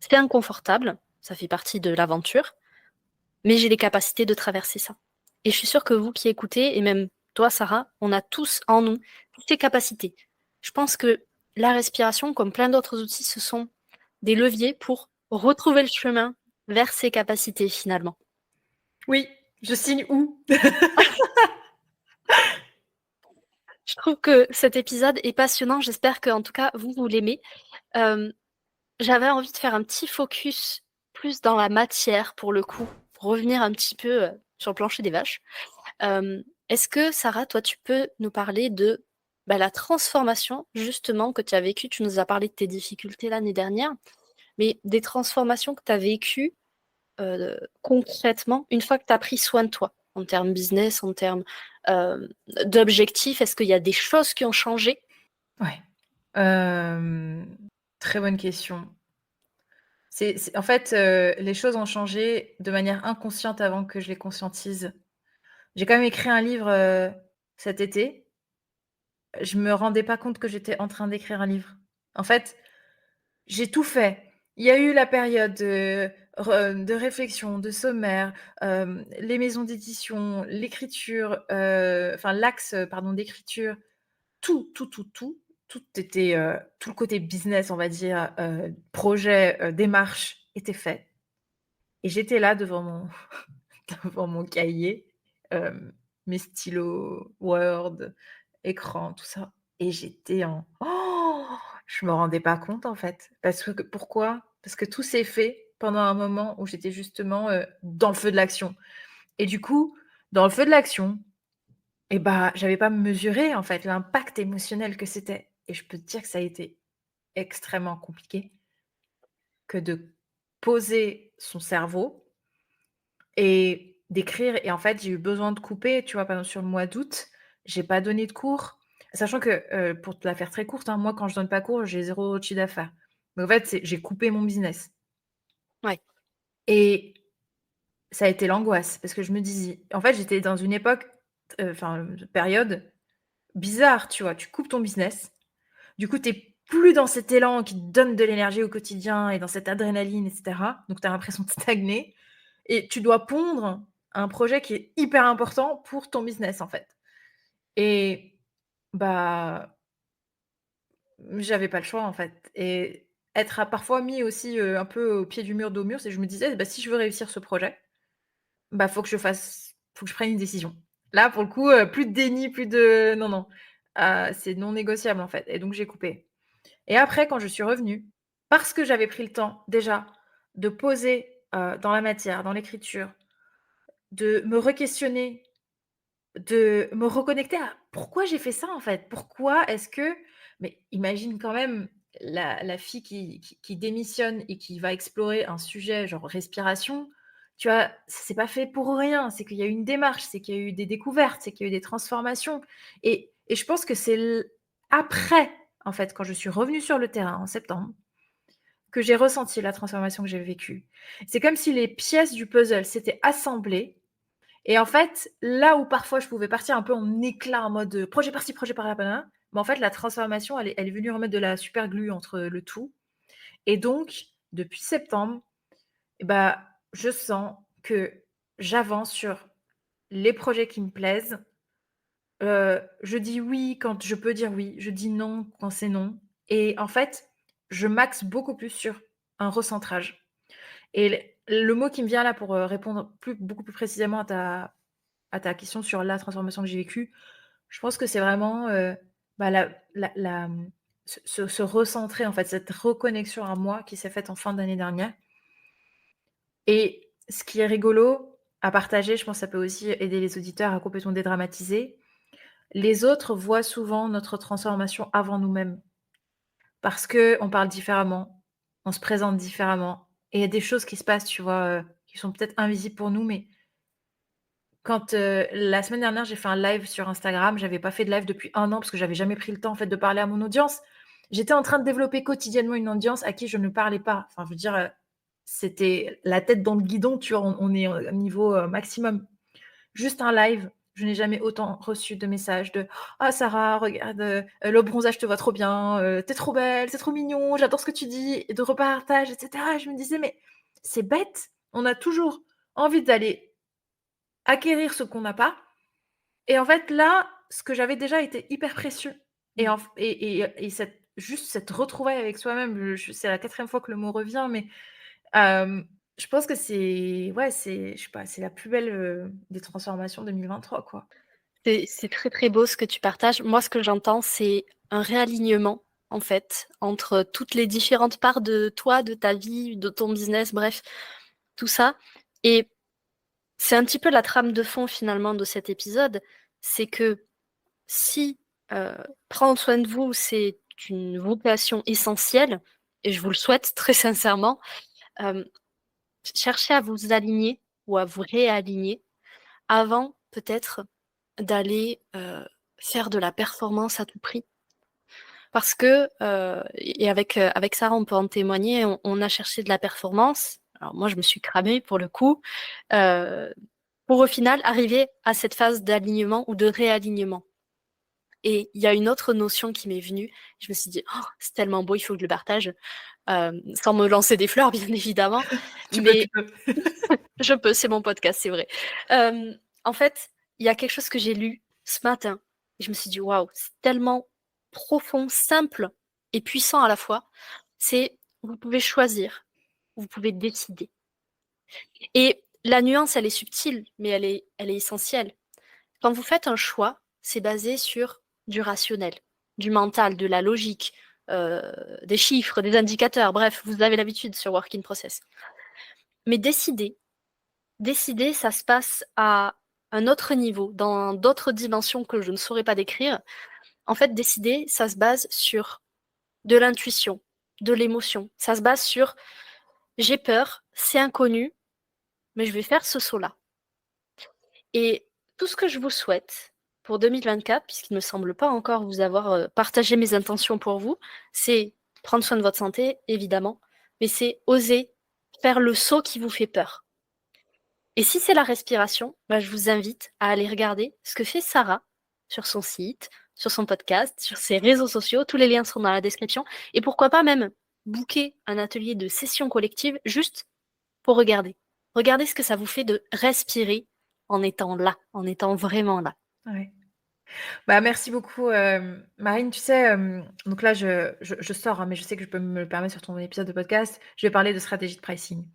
c'est inconfortable, ça fait partie de l'aventure, mais j'ai les capacités de traverser ça. Et je suis sûre que vous qui écoutez, et même toi, Sarah, on a tous en nous toutes ces capacités. Je pense que la respiration, comme plein d'autres outils, ce sont des leviers pour retrouver le chemin vers ses capacités finalement. Oui, je signe où? Je trouve que cet épisode est passionnant. J'espère que, en tout cas, vous l'aimez. Euh, J'avais envie de faire un petit focus plus dans la matière pour le coup, pour revenir un petit peu sur le plancher des vaches. Est-ce que, Sarah, toi, tu peux nous parler de bah, la transformation justement que tu as vécue? Tu nous as parlé de tes difficultés l'année dernière, mais des transformations que tu as vécues concrètement une fois que tu as pris soin de toi, en termes business, en termes d'objectifs. Est-ce qu'il y a des choses qui ont changé? Ouais. Très bonne question. En fait, les choses ont changé de manière inconsciente avant que je les conscientise. J'ai quand même écrit un livre, cet été. Je me rendais pas compte que j'étais en train d'écrire un livre. En fait, j'ai tout fait. Il y a eu la période, de réflexion, de sommaire, les maisons d'édition, l'écriture, enfin l'axe, pardon, d'écriture, tout était, tout le côté business, on va dire, projet, démarche était fait et j'étais là devant mon devant mon cahier, hem, mes stylos Word, écran, tout ça et j'étais en je me rendais pas compte, en fait. Parce que pourquoi? Parce que tout s'est fait pendant un moment où j'étais justement, dans le feu de l'action et du coup, dans le feu de l'action et bah, j'avais pas mesuré, en fait, l'impact émotionnel que c'était et je peux te dire que ça a été extrêmement compliqué que de poser son cerveau et d'écrire et en fait, j'ai eu besoin de couper, tu vois? Par exemple, sur le mois d'août, j'ai pas donné de cours, sachant que, pour te la faire très courte, hein, moi, quand je donne pas cours, j'ai 0 chiffre d'affaires. Donc en fait, j'ai coupé mon business Ouais. et ça a été l'angoisse parce que je me disais en fait, j'étais dans une époque, enfin, période bizarre, tu vois? Tu coupes ton business, du coup, tu es plus dans cet élan qui te donne de l'énergie au quotidien et dans cette adrénaline et cetera, donc tu as l'impression de stagner et tu dois pondre un projet qui est hyper important pour ton business, en fait et bah, j'avais pas le choix, en fait et être à parfois mis aussi, un peu au pied du mur, dos au mur, c'est que je me disais: «Bah, si je veux réussir ce projet, bah, faut que je prenne une décision». Là, pour le coup, plus de déni, plus de non, non, c'est non négociable, en fait et donc j'ai coupé et après quand je suis revenue, parce que j'avais pris le temps déjà de poser, dans la matière, dans l'écriture, de me re-questionner, de me reconnecter à pourquoi j'ai fait ça, en fait? Pourquoi est-ce que mais imagine quand même la fille qui démissionne et qui va explorer un sujet genre respiration, tu vois? C'est pas fait pour rien, c'est qu'il y a eu une démarche, c'est qu'il y a eu des découvertes, c'est qu'il y a eu des transformations et je pense que c'est après, en fait, quand je suis revenue sur le terrain en septembre, que j'ai ressenti la transformation que j'ai vécue. C'est comme si les pièces du puzzle s'étaient assemblées et en fait, là où parfois je pouvais partir un peu en éclat, en mode, projet par-ci, projet par-là, banana, mais en fait la transformation elle est venue remettre de la super glue entre le tout et donc depuis septembre et bah, je sens que j'avance sur les projets qui me plaisent. Je dis oui quand je peux dire oui, je dis non quand c'est non et en fait, je m'axe beaucoup plus sur un recentrage et le mot qui me vient là pour, répondre beaucoup plus précisément à ta question sur la transformation que j'ai vécue, je pense que c'est vraiment, bah, se recentrer en fait, cette reconnexion à moi qui s'est faite en fin d'année dernière et ce qui est rigolo à partager, je pense que ça peut aussi aider les auditeurs à complètement dédramatiser. Les autres voient souvent notre transformation avant nous-mêmes parce qu'on parle différemment, on se présente différemment et il y a des choses qui se passent, tu vois, qui sont peut-être invisibles pour nous, mais quand, la semaine dernière, j'ai fait un live sur Instagram, j'avais pas fait de live depuis 1 an parce que j'avais jamais pris le temps, en fait, de parler à mon audience. J'étais en train de développer quotidiennement une audience à qui je ne parlais pas. Enfin, je veux dire, c'était la tête dans le guidon, tu vois? On est, au niveau, maximum. Juste un live, je n'ai jamais autant reçu de messages de: «Ah Sarah, regarde, le bronzage te va trop bien, tu trop belle, c'est trop mignon, j'adore ce que tu dis» et de repartage et cetera. Je me disais: «Mais c'est bête, on a toujours envie d'aller acquérir ce qu'on n'a pas» et en fait là, ce que j'avais déjà était hyper précieux et Mmh. cette juste cette retrouvaille avec soi-même, je c'est la 4e fois que le mot revient, mais hem, je pense que c'est ouais, c'est je sais pas, c'est la plus belle, des transformations 2023, quoi. C'est très, très beau ce que tu partages. Moi, ce que j'entends, c'est un réalignement, en fait, entre toutes les différentes parts de toi, de ta vie, de ton business, bref, tout ça et c'est un petit peu la trame de fond, finalement, de cet épisode. C'est que si, heu, prendre soin de vous, c'est une vocation essentielle et je vous le souhaite très sincèrement, hem, cherchez à vous aligner ou à vous réaligner avant, peut-être, d'aller, faire de la performance à tout prix. Parce que, et avec Sarah, on peut en témoigner, on a cherché de la performance. Alors moi, je me suis cramée pour le coup, heu, pour au final arriver à cette phase d'alignement ou de réalignement. Et il y a une autre notion qui m'est venue. Je me suis dit: «Oh, c'est tellement beau, il faut que je le partage». sans me lancer des fleurs, bien évidemment. Tu peux, Mais tu peux. je peux, c'est mon podcast, c'est vrai. En fait, il y a quelque chose que j'ai lu ce matin. Et je me suis dit, waouh, c'est tellement profond, simple et puissant à la fois. C'est, vous pouvez choisir, vous pouvez décider. Et la nuance, elle est subtile, mais elle est essentielle. Quand vous faites un choix, c'est basé sur du rationnel, du mental, de la logique, des chiffres, des indicateurs. Bref, vous avez l'habitude sur Work in Process. Mais décider, ça se passe à un autre niveau, dans d'autres dimensions que je ne saurais pas décrire. En fait, décider, ça se base sur de l'intuition, de l'émotion. Ça se base sur j'ai peur, c'est inconnu, mais je vais faire ce saut-là. Et tout ce que je vous souhaite pour 2024, puisqu'il ne me semble pas encore vous avoir partagé mes intentions pour vous, c'est prendre soin de votre santé, évidemment, mais c'est oser faire le saut qui vous fait peur. Et si c'est la respiration, bah, je vous invite à aller regarder ce que fait Sarah sur son site, sur son podcast, sur ses réseaux sociaux. Tous les liens sont dans la description. Et pourquoi pas même booker un atelier de session collective juste pour regarder. Regardez ce que ça vous fait de respirer en étant là, en étant vraiment là. Ouais. Bah, merci beaucoup, Marine. Tu sais, donc là, je sors, hein, mais je sais que je peux me le permettre sur ton épisode de podcast. Je vais parler de stratégie de pricing.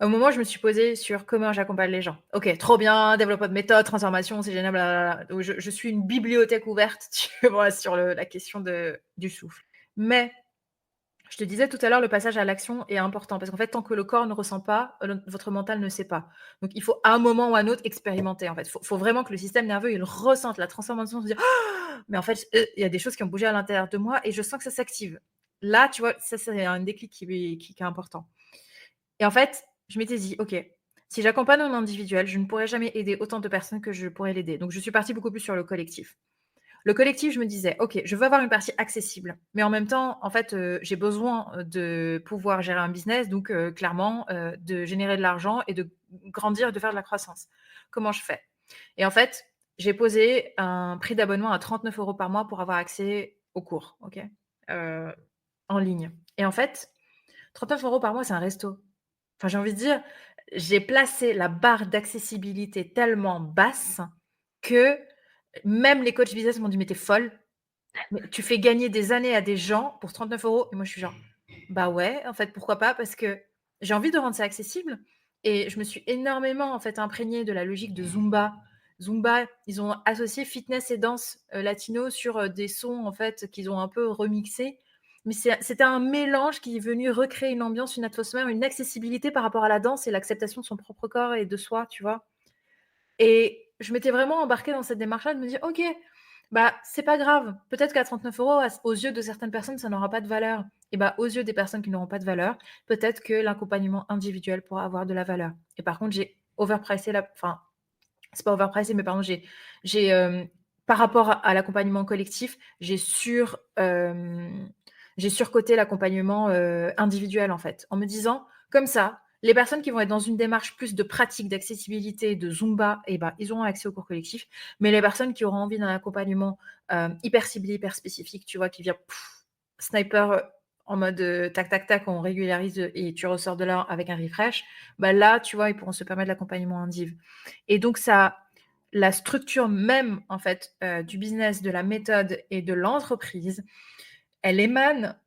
Au moment où je me suis posée sur comment j'accompagne les gens. Ok, trop bien, développement de méthode, transformation, c'est génial, blablabla. Donc, je suis une bibliothèque ouverte, tu vois, sur la question du souffle. Mais je te disais tout à l'heure, le passage à l'action est important parce qu'en fait, tant que le corps ne ressent pas, votre mental ne sait pas. Donc, il faut à un moment ou à un autre expérimenter. En fait, faut vraiment que le système nerveux il ressente la transformation, se dire «Ah mais en fait, il y a des choses qui ont bougé à l'intérieur de moi et je sens que ça s'active. Là, tu vois, ça c'est un déclic qui est important. Et en fait, je m'étais dit ok, si j'accompagne en individuel, je ne pourrais jamais aider autant de personnes que je pourrais l'aider. Donc, je suis partie beaucoup plus sur le collectif. Le collectif, je me disais, ok, je veux avoir une partie accessible, mais en même temps, en fait, j'ai besoin de pouvoir gérer un business, donc clairement, de générer de l'argent et de grandir et de faire de la croissance. Comment je fais? Et en fait, j'ai posé un prix d'abonnement à 39 € par mois pour avoir accès aux cours, ok, euh, en ligne. Et en fait, 39 € par mois, c'est un resto. Enfin, j'ai envie de dire, j'ai placé la barre d'accessibilité tellement basse que même les coachs business m'ont dit: «Mais tu es folle, mais tu fais gagner des années à des gens pour 39 € et moi je suis genre: «Bah ouais, en fait, pourquoi pas?» parce que j'ai envie de rendre ça accessible et je me suis énormément, en fait, imprégnée de la logique de Zumba. Zumba, ils ont associé fitness et danse, latino sur, des sons, en fait, qu'ils ont un peu remixés. Mais c'était un mélange qui est venu recréer une ambiance, une atmosphère, une accessibilité par rapport à la danse et l'acceptation de son propre corps et de soi, tu vois? Et je m'étais vraiment embarquée dans cette démarche-là de me dire: «OK, bah, c'est pas grave. Peut-être qu'à 39 € aux yeux de certaines personnes, ça n'aura pas de valeur et bah, aux yeux des personnes qui n'auront pas de valeur, peut-être que l'accompagnement individuel pourra avoir de la valeur». Et par contre, j'ai overpricé enfin, c'est pas overpricé, mais pardon, par rapport à l'accompagnement collectif, j'ai surcoté l'accompagnement, individuel, en fait, en me disant: «Comme ça, les personnes qui vont être dans une démarche plus de pratique, d'accessibilité, de Zumba et bah, ils auront accès au cours collectif. Mais les personnes qui auront envie d'un accompagnement, hyper ciblé, hyper spécifique, tu vois, qui vient sniper, en mode, tac, tac, tac, on régularise, et tu ressors de là avec un refresh, bah, là, tu vois, ils pourront se permettre l'accompagnement indiv». Et donc ça la structure même, en fait, du business, de la méthode et de l'entreprise, elle émane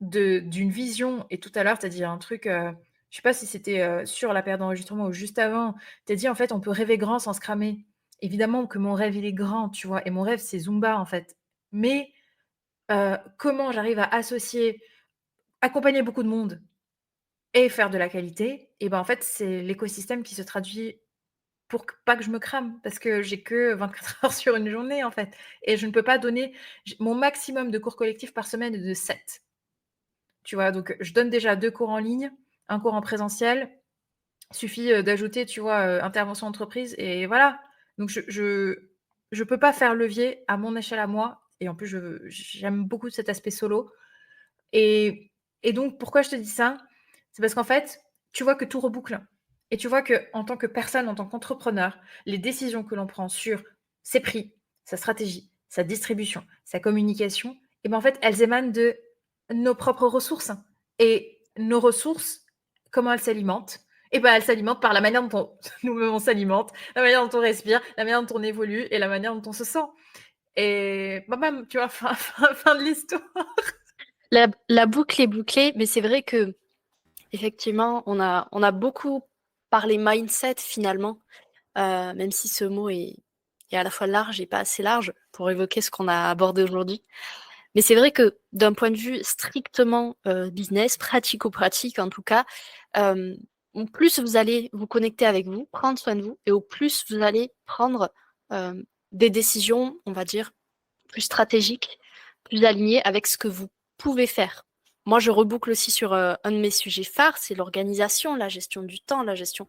d'une vision. Et tout à l'heure, tu as dit un truc, je sais pas si c'était, sur la période d'enregistrement ou juste avant, tu as dit: «En fait, on peut rêver grand sans se cramer». Évidemment que mon rêve, il est grand, tu vois? Et mon rêve, c'est Zumba, en fait. Mais, comment j'arrive à associer, accompagner beaucoup de monde et faire de la qualité? Et ben, en fait, c'est l'écosystème qui se traduit pour pas que je me crame, parce que j'ai que 24 heures sur une journée, en fait. Et je ne peux pas donner mon maximum de cours collectifs par semaine est de 7. Tu vois? Donc, je donne déjà 2 cours en ligne, un cours en présentiel. Suffit, d'ajouter, tu vois, intervention entreprise et voilà. Donc je peux pas faire levier à mon échelle à moi et en plus j'aime beaucoup cet aspect solo et donc pourquoi je te dis ça? C'est parce qu'en fait, tu vois que tout reboucle et tu vois qu'en tant que personne, en tant qu'entrepreneur, les décisions que l'on prend sur ses prix, sa stratégie, sa distribution, sa communication et ben, en fait, elles émanent de nos propres ressources Et nos ressources, comment elles s'alimentent? Et ben, elles s'alimentent par la manière dont on nous-mêmes on s'alimente, la manière dont on respire, la manière dont on évolue et la manière dont on se sent. Et bah, bam, tu vois? Fin de l'histoire. La boucle est bouclée, mais c'est vrai que effectivement, on a beaucoup parlé mindset finalement, même si ce mot est à la fois large et pas assez large pour évoquer ce qu'on a abordé aujourd'hui. Mais c'est vrai que d'un point de vue strictement business, pratico-pratique en tout cas, euh, au plus vous allez vous connecter avec vous, prendre soin de vous, et au plus vous allez prendre euh, des décisions, on va dire, plus stratégiques, plus alignées avec ce que vous pouvez faire. Moi, je reboucle aussi sur un de mes sujets phares, c'est l'organisation, la gestion du temps, la gestion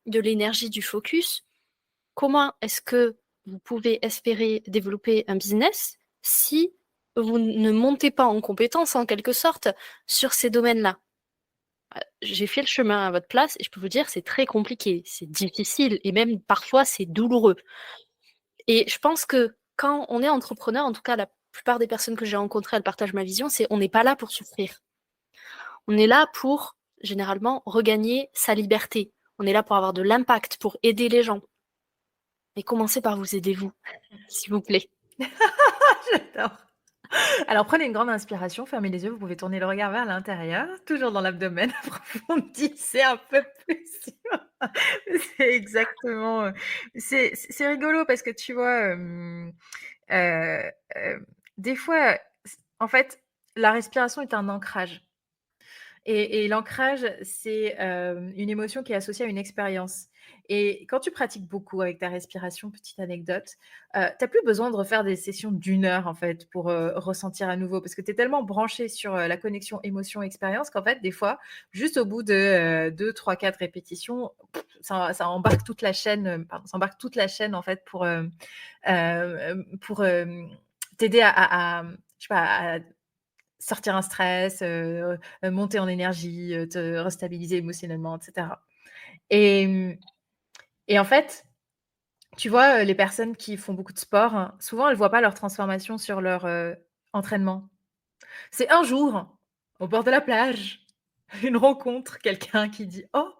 de l'énergie, du focus. Comment est-ce que vous pouvez espérer développer un business si vous ne montez pas en compétence en quelque sorte sur ces domaines-là? J'ai fait le chemin à votre place et je peux vous dire c'est très compliqué, c'est difficile et même parfois c'est douloureux. Et je pense que quand on est entrepreneur, en tout cas la plupart des personnes que j'ai rencontrées, elles partagent ma vision, c'est on n'est pas là pour souffrir. On est là pour généralement regagner sa liberté. On est là pour avoir de l'impact, pour aider les gens. Et commencez par vous aider vous, s'il vous plaît. J'adore. Alors prenez une grande inspiration, fermez les yeux, vous pouvez tourner le regard vers l'intérieur, toujours dans l'abdomen, approfondissez un peu plus. C'est exactement, c'est rigolo parce que tu vois, heu, des fois, en fait, la respiration est un ancrage. Et l'ancrage, c'est, une émotion qui est associée à une expérience. Et quand tu pratiques beaucoup avec ta respiration, petite anecdote, tu as plus besoin de refaire des sessions d'1 heure, en fait, pour, ressentir à nouveau. Parce que tu es tellement branché sur, la connexion émotion-expérience qu'en fait, des fois, juste au bout de, 2-3-4 répétitions, ça embarque toute la chaîne, pardon, ça embarque toute la chaîne, en fait, pour, t'aider je sais pas, à sortir un stress, monter en énergie, te restabiliser émotionnellement et cetera. Et et en fait, tu vois, les personnes qui font beaucoup de sport, hein, souvent elles voient pas leur transformation sur leur, entraînement. C'est un jour, au bord de la plage, une rencontre, quelqu'un qui dit: «Oh,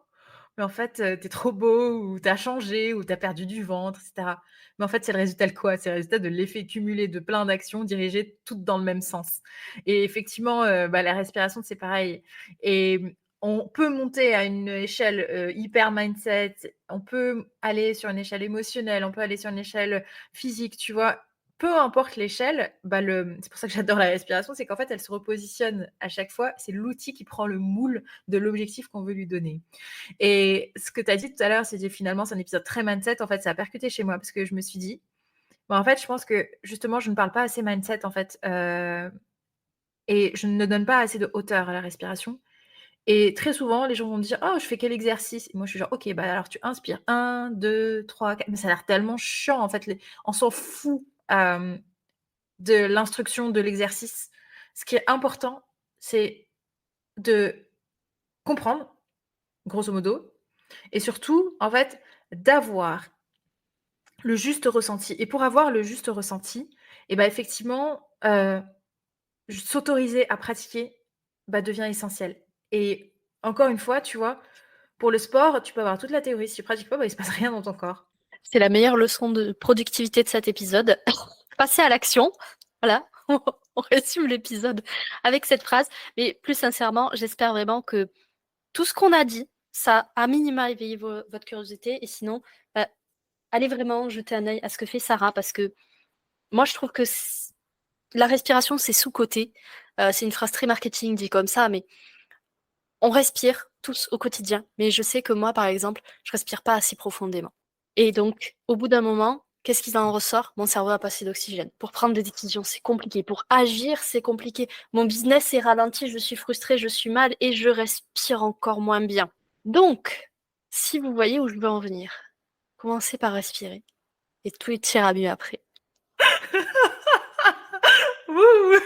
mais en fait, tu trop beau» ou «Tu changé» ou «Tu perdu du ventre» et cetera. Mais en fait, c'est le résultat de quoi? C'est le résultat de l'effet cumulé de plein d'actions dirigées toutes dans le même sens. Et effectivement, bah, la respiration, c'est pareil. Et on peut monter à une échelle, hyper mindset, on peut aller sur une échelle émotionnelle, on peut aller sur une échelle physique, tu vois? Peu importe l'échelle, bah, c'est pour ça que j'adore la respiration, c'est qu'en fait, elle se repositionne à chaque fois. C'est l'outil qui prend le moule de l'objectif qu'on veut lui donner. Et ce que tu as dit tout à l'heure, c'était finalement c'est un épisode très mindset. En fait, ça a percuté chez moi parce que je me suis dit: «Bah, en fait, je pense que justement, je ne parle pas assez mindset, en fait, et je ne donne pas assez de hauteur à la respiration». Et très souvent, les gens vont me dire: «Oh, je fais quel exercice?» Et moi, je suis genre: «OK, bah, alors tu inspires 1, 2, 3, 4». Mais ça a l'air tellement chiant, en fait, on s'en fout, de l'instruction de l'exercice. Ce qui est important, c'est de comprendre, grosso modo, et surtout, en fait, d'avoir le juste ressenti. Et pour avoir le juste ressenti, et bah, effectivement, s'autoriser à pratiquer, bah, devient essentiel. Et encore une fois, tu vois, pour le sport, tu peux avoir toute la théorie, si tu pratiques pas, bah, il se passe rien dans ton corps. C'est la meilleure leçon de productivité de cet épisode. Passer à l'action. Voilà. On résume l'épisode avec cette phrase. Mais plus sincèrement, j'espère vraiment que tout ce qu'on a dit, ça a minima éveillé votre curiosité. Et sinon, bah, allez vraiment jeter un œil à ce que fait Sarah parce que moi, je trouve que la respiration, c'est sous-coté. C'est une phrase très marketing dit comme ça, mais on respire tous au quotidien. Mais je sais que moi, par exemple, je respire pas assez profondément. Et donc, au bout d'un moment, qu'est-ce qui en ressort? Mon cerveau a pas assez d'oxygène. Pour prendre des décisions, c'est compliqué. Pour agir, c'est compliqué. Mon business est ralenti, je suis frustrée, je suis mal et je respire encore moins bien. Donc, si vous voyez où je veux en venir, commencez par respirer et tout ira mieux après. Wouh!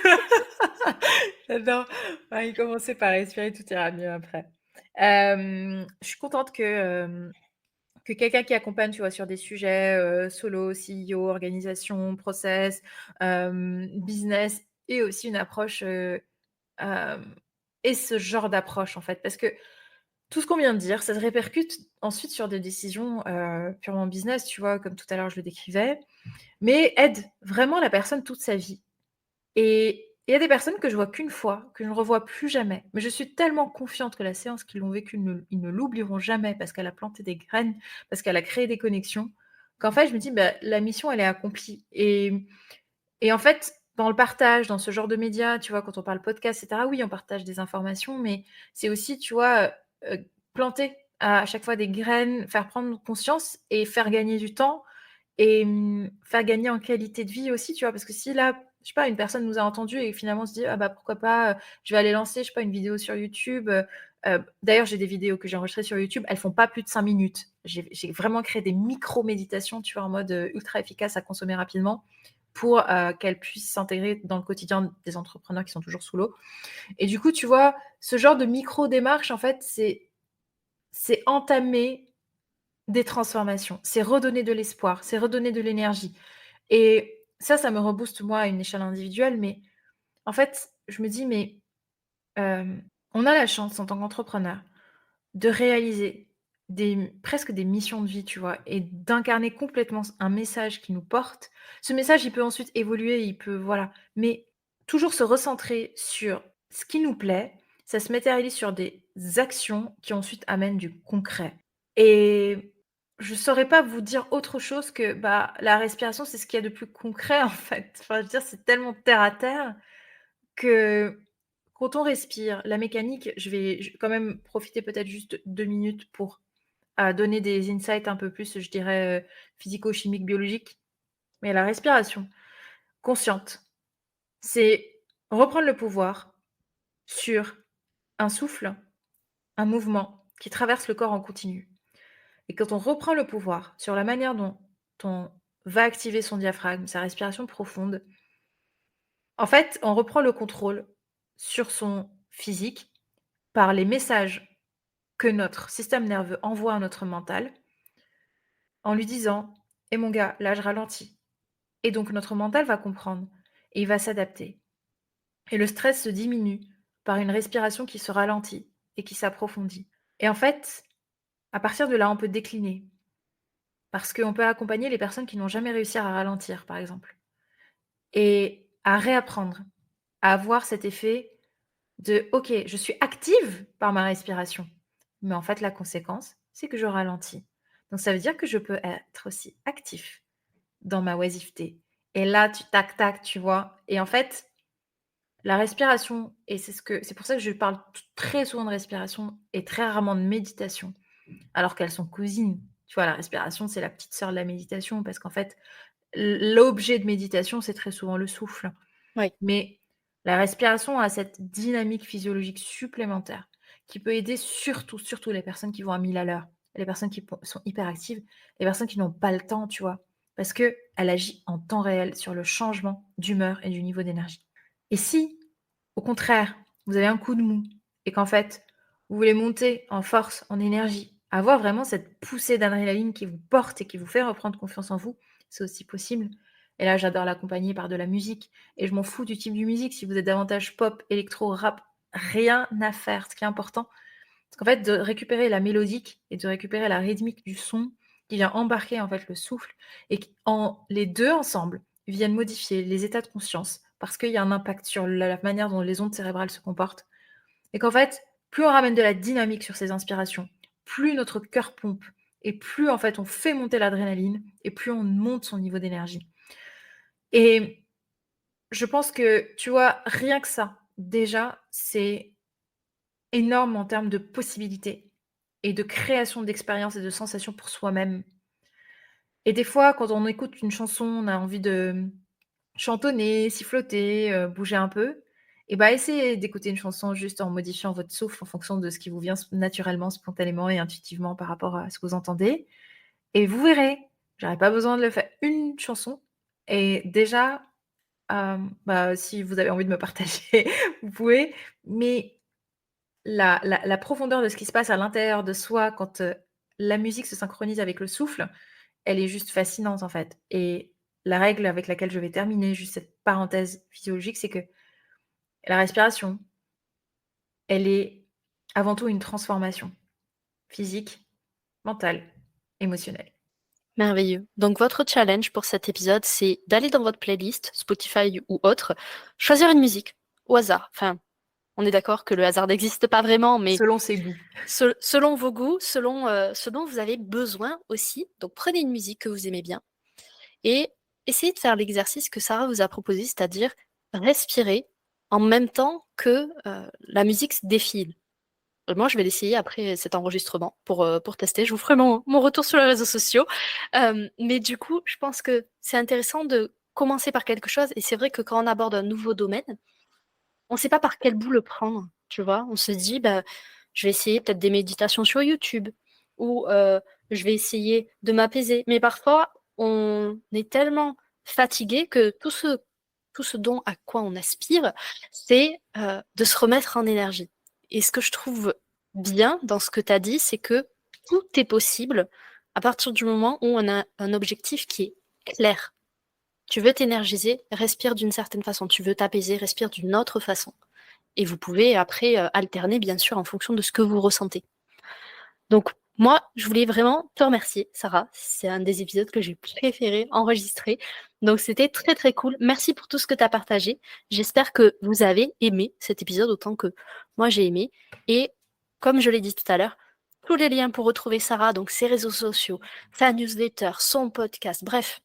J'adore. Ouais, commencer par respirer, tout ira mieux après. Je suis contente que quelqu'un qui accompagne, tu vois, sur des sujets, solo, CEO, organisation, process, business et aussi une approche, hem, et ce genre d'approche, en fait. Parce que tout ce qu'on vient de dire, ça se répercute ensuite sur des décisions, purement business, tu vois? Comme tout à l'heure je le décrivais, mais aide vraiment la personne toute sa vie. Et il y a des personnes que je vois qu'une fois, que je ne revois plus jamais. Mais je suis tellement confiante que la séance qu'ils l'ont vécue, ils ne l'oublieront jamais parce qu'elle a planté des graines, parce qu'elle a créé des connexions, qu'en fait, je me dis: «Bah, la mission, elle est accomplie» et en fait, dans le partage, dans ce genre de médias, tu vois, quand on parle podcast et cetera, oui, on partage des informations, mais c'est aussi, tu vois, planter à chaque fois des graines, faire prendre conscience et faire gagner du temps et faire gagner en qualité de vie aussi, tu vois? Parce que si là, je sais pas, une personne nous a entendus et finalement se dit: «Ah bah, pourquoi pas, je vais aller lancer, je sais pas, une vidéo sur YouTube», d'ailleurs, j'ai des vidéos que j'ai enregistrées sur YouTube, elles font pas plus de 5 minutes. J'ai vraiment créé des micro-méditations, tu vois, en mode, ultra efficace à consommer rapidement pour, qu'elles puissent s'intégrer dans le quotidien des entrepreneurs qui sont toujours sous l'eau et du coup, tu vois, ce genre de micro démarche, en fait, c'est entamer des transformations, c'est redonner de l'espoir, c'est redonner de l'énergie et ça me rebooste moi à une échelle individuelle, mais en fait, je me dis: «Mais, on a la chance en tant qu'entrepreneur de réaliser presque des missions de vie», tu vois? Et d'incarner complètement un message qui nous porte. Ce message, il peut ensuite évoluer, il peut voilà, mais toujours se recentrer sur ce qui nous plaît, ça se matérialise sur des actions qui ensuite amènent du concret. Et je saurais pas vous dire autre chose que, bah, la respiration, c'est ce qu'il y a de plus concret, en fait. Enfin, je veux dire, c'est tellement terre à terre que quand on respire, la mécanique, je vais quand même profiter peut-être juste 2 minutes pour, donner des insights un peu plus, je dirais, physico-chimiques, biologiques. Mais la respiration consciente, c'est reprendre le pouvoir sur un souffle, un mouvement qui traverse le corps en continu. Et quand on reprend le pouvoir sur la manière dont on va activer son diaphragme, sa respiration profonde, en fait, on reprend le contrôle sur son physique par les messages que notre système nerveux envoie à notre mental en lui disant: «Eh mon gars, là je ralentis» et donc notre mental va comprendre et il va s'adapter et le stress se diminue par une respiration qui se ralentit et qui s'approfondit et en fait, à partir de là, on peut décliner parce qu'on peut accompagner les personnes qui n'ont jamais réussi à ralentir, par exemple et à réapprendre à avoir cet effet de: «OK, je suis active par ma respiration, mais en fait, la conséquence, c'est que je ralentis. Donc ça veut dire que je peux être aussi actif dans ma oisiveté» et là, tu tac tac, tu vois? Et en fait, la respiration et c'est pour ça que je parle très souvent de respiration et très rarement de méditation, alors qu'elles sont cousines. Tu vois? La respiration, c'est la petite sœur de la méditation parce qu'en fait, l'objet de méditation, c'est très souvent le souffle. Oui. Mais la respiration a cette dynamique physiologique supplémentaire qui peut aider surtout, surtout les personnes qui vont à 1000 à l'heure, les personnes qui sont hyperactives, les personnes qui n'ont pas le temps, tu vois? Parce qu'elle agit en temps réel sur le changement d'humeur et du niveau d'énergie. Et si, au contraire, vous avez un coup de mou et qu'en fait, vous voulez monter en force, en énergie, avoir vraiment cette poussée d'adrénaline qui vous porte et qui vous fait reprendre confiance en vous, c'est aussi possible. Et là, j'adore l'accompagner par de la musique et je m'en fous du type de musique. Si vous êtes davantage pop, électro, rap, rien à faire. Ce qui est important, c'est qu'en fait, de récupérer la mélodique et de récupérer la rythmique du son qui vient embarquer en fait le souffle et qui en les 2 ensemble viennent modifier les états de conscience parce qu'il y a un impact sur la manière dont les ondes cérébrales se comportent et qu'en fait, plus on ramène de la dynamique sur ces inspirations, plus notre cœur pompe et plus en fait on fait monter l'adrénaline et plus on monte son niveau d'énergie et je pense que, tu vois, rien que ça, déjà, c'est énorme en termes de possibilités et de création d'expériences et de sensations pour soi-même. Et des fois, quand on écoute une chanson, on a envie de chantonner, siffloter, bouger un peu et bah, essayez d'écouter une chanson juste en modifiant votre souffle en fonction de ce qui vous vient naturellement, spontanément et intuitivement par rapport à ce que vous entendez et vous verrez, j'aurais pas besoin de le faire une chanson et déjà, bah, si vous avez envie de me partager, vous pouvez, mais la profondeur de ce qui se passe à l'intérieur de soi quand, la musique se synchronise avec le souffle, elle est juste fascinante, en fait et la règle avec laquelle je vais terminer, juste cette parenthèse physiologique, c'est que la respiration, elle est avant tout une transformation physique, mentale, émotionnelle. Merveilleux. Donc votre challenge pour cet épisode, c'est d'aller dans votre playlist, Spotify ou autre, choisir une musique au hasard. Enfin, on est d'accord que le hasard n'existe pas vraiment, mais Selon ses goûts. selon vos goûts, selon ce dont vous avez besoin aussi. Donc prenez une musique que vous aimez bien et essayez de faire l'exercice que Sarah vous a proposé, c'est-à-dire respirer en même temps que la musique se défile. Moi, je vais l'essayer après cet enregistrement pour tester. Je vous ferai mon retour sur les réseaux sociaux. Mais du coup, je pense que c'est intéressant de commencer par quelque chose. Et c'est vrai que quand on aborde un nouveau domaine, on ne sait pas par quel bout le prendre. Tu vois, on se dit, bah, je vais essayer peut-être des méditations sur YouTube ou je vais essayer de m'apaiser. Mais parfois, on est tellement fatigué que tout ce dont à quoi on aspire, c'est de se remettre en énergie. Et ce que je trouve bien dans ce que tu as dit, c'est que tout est possible à partir du moment où on a un objectif qui est clair. Tu veux t'énergiser, respire d'une certaine façon. Tu veux t'apaiser, respire d'une autre façon. Et vous pouvez après alterner, bien sûr, en fonction de ce que vous ressentez. Donc, moi, je voulais vraiment te remercier, Sarah. C'est un des épisodes que j'ai préféré enregistrer. Donc, c'était très, très cool. Merci pour tout ce que tu as partagé. J'espère que vous avez aimé cet épisode autant que moi, j'ai aimé. Et comme je l'ai dit tout à l'heure, tous les liens pour retrouver Sarah, donc ses réseaux sociaux, sa newsletter, son podcast, bref,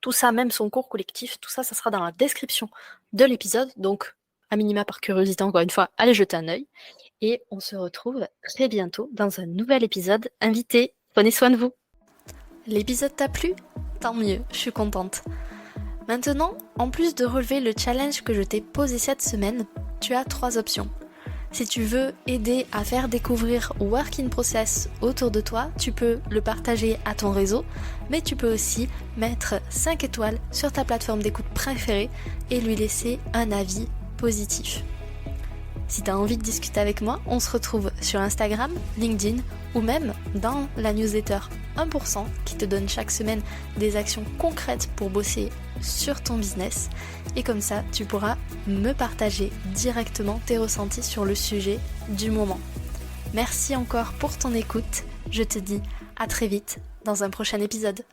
tout ça, même son cours collectif, tout ça, ça sera dans la description de l'épisode. Donc, à minima par curiosité, encore une fois, allez jeter un œil. Et on se retrouve très bientôt dans un nouvel épisode invité. Prenez soin de vous. L'épisode t'a plu? Tant mieux, je suis contente. Maintenant, en plus de relever le challenge que je t'ai posé cette semaine, tu as 3 options. Si tu veux aider à faire découvrir Work in Process autour de toi, tu peux le partager à ton réseau, mais tu peux aussi mettre 5 étoiles sur ta plateforme d'écoute préférée et lui laisser un avis positif. Si tu as envie de discuter avec moi, on se retrouve sur Instagram, LinkedIn ou même dans la newsletter 1% qui te donne chaque semaine des actions concrètes pour bosser sur ton business. Et comme ça, tu pourras me partager directement tes ressentis sur le sujet du moment. Merci encore pour ton écoute. Je te dis à très vite dans un prochain épisode.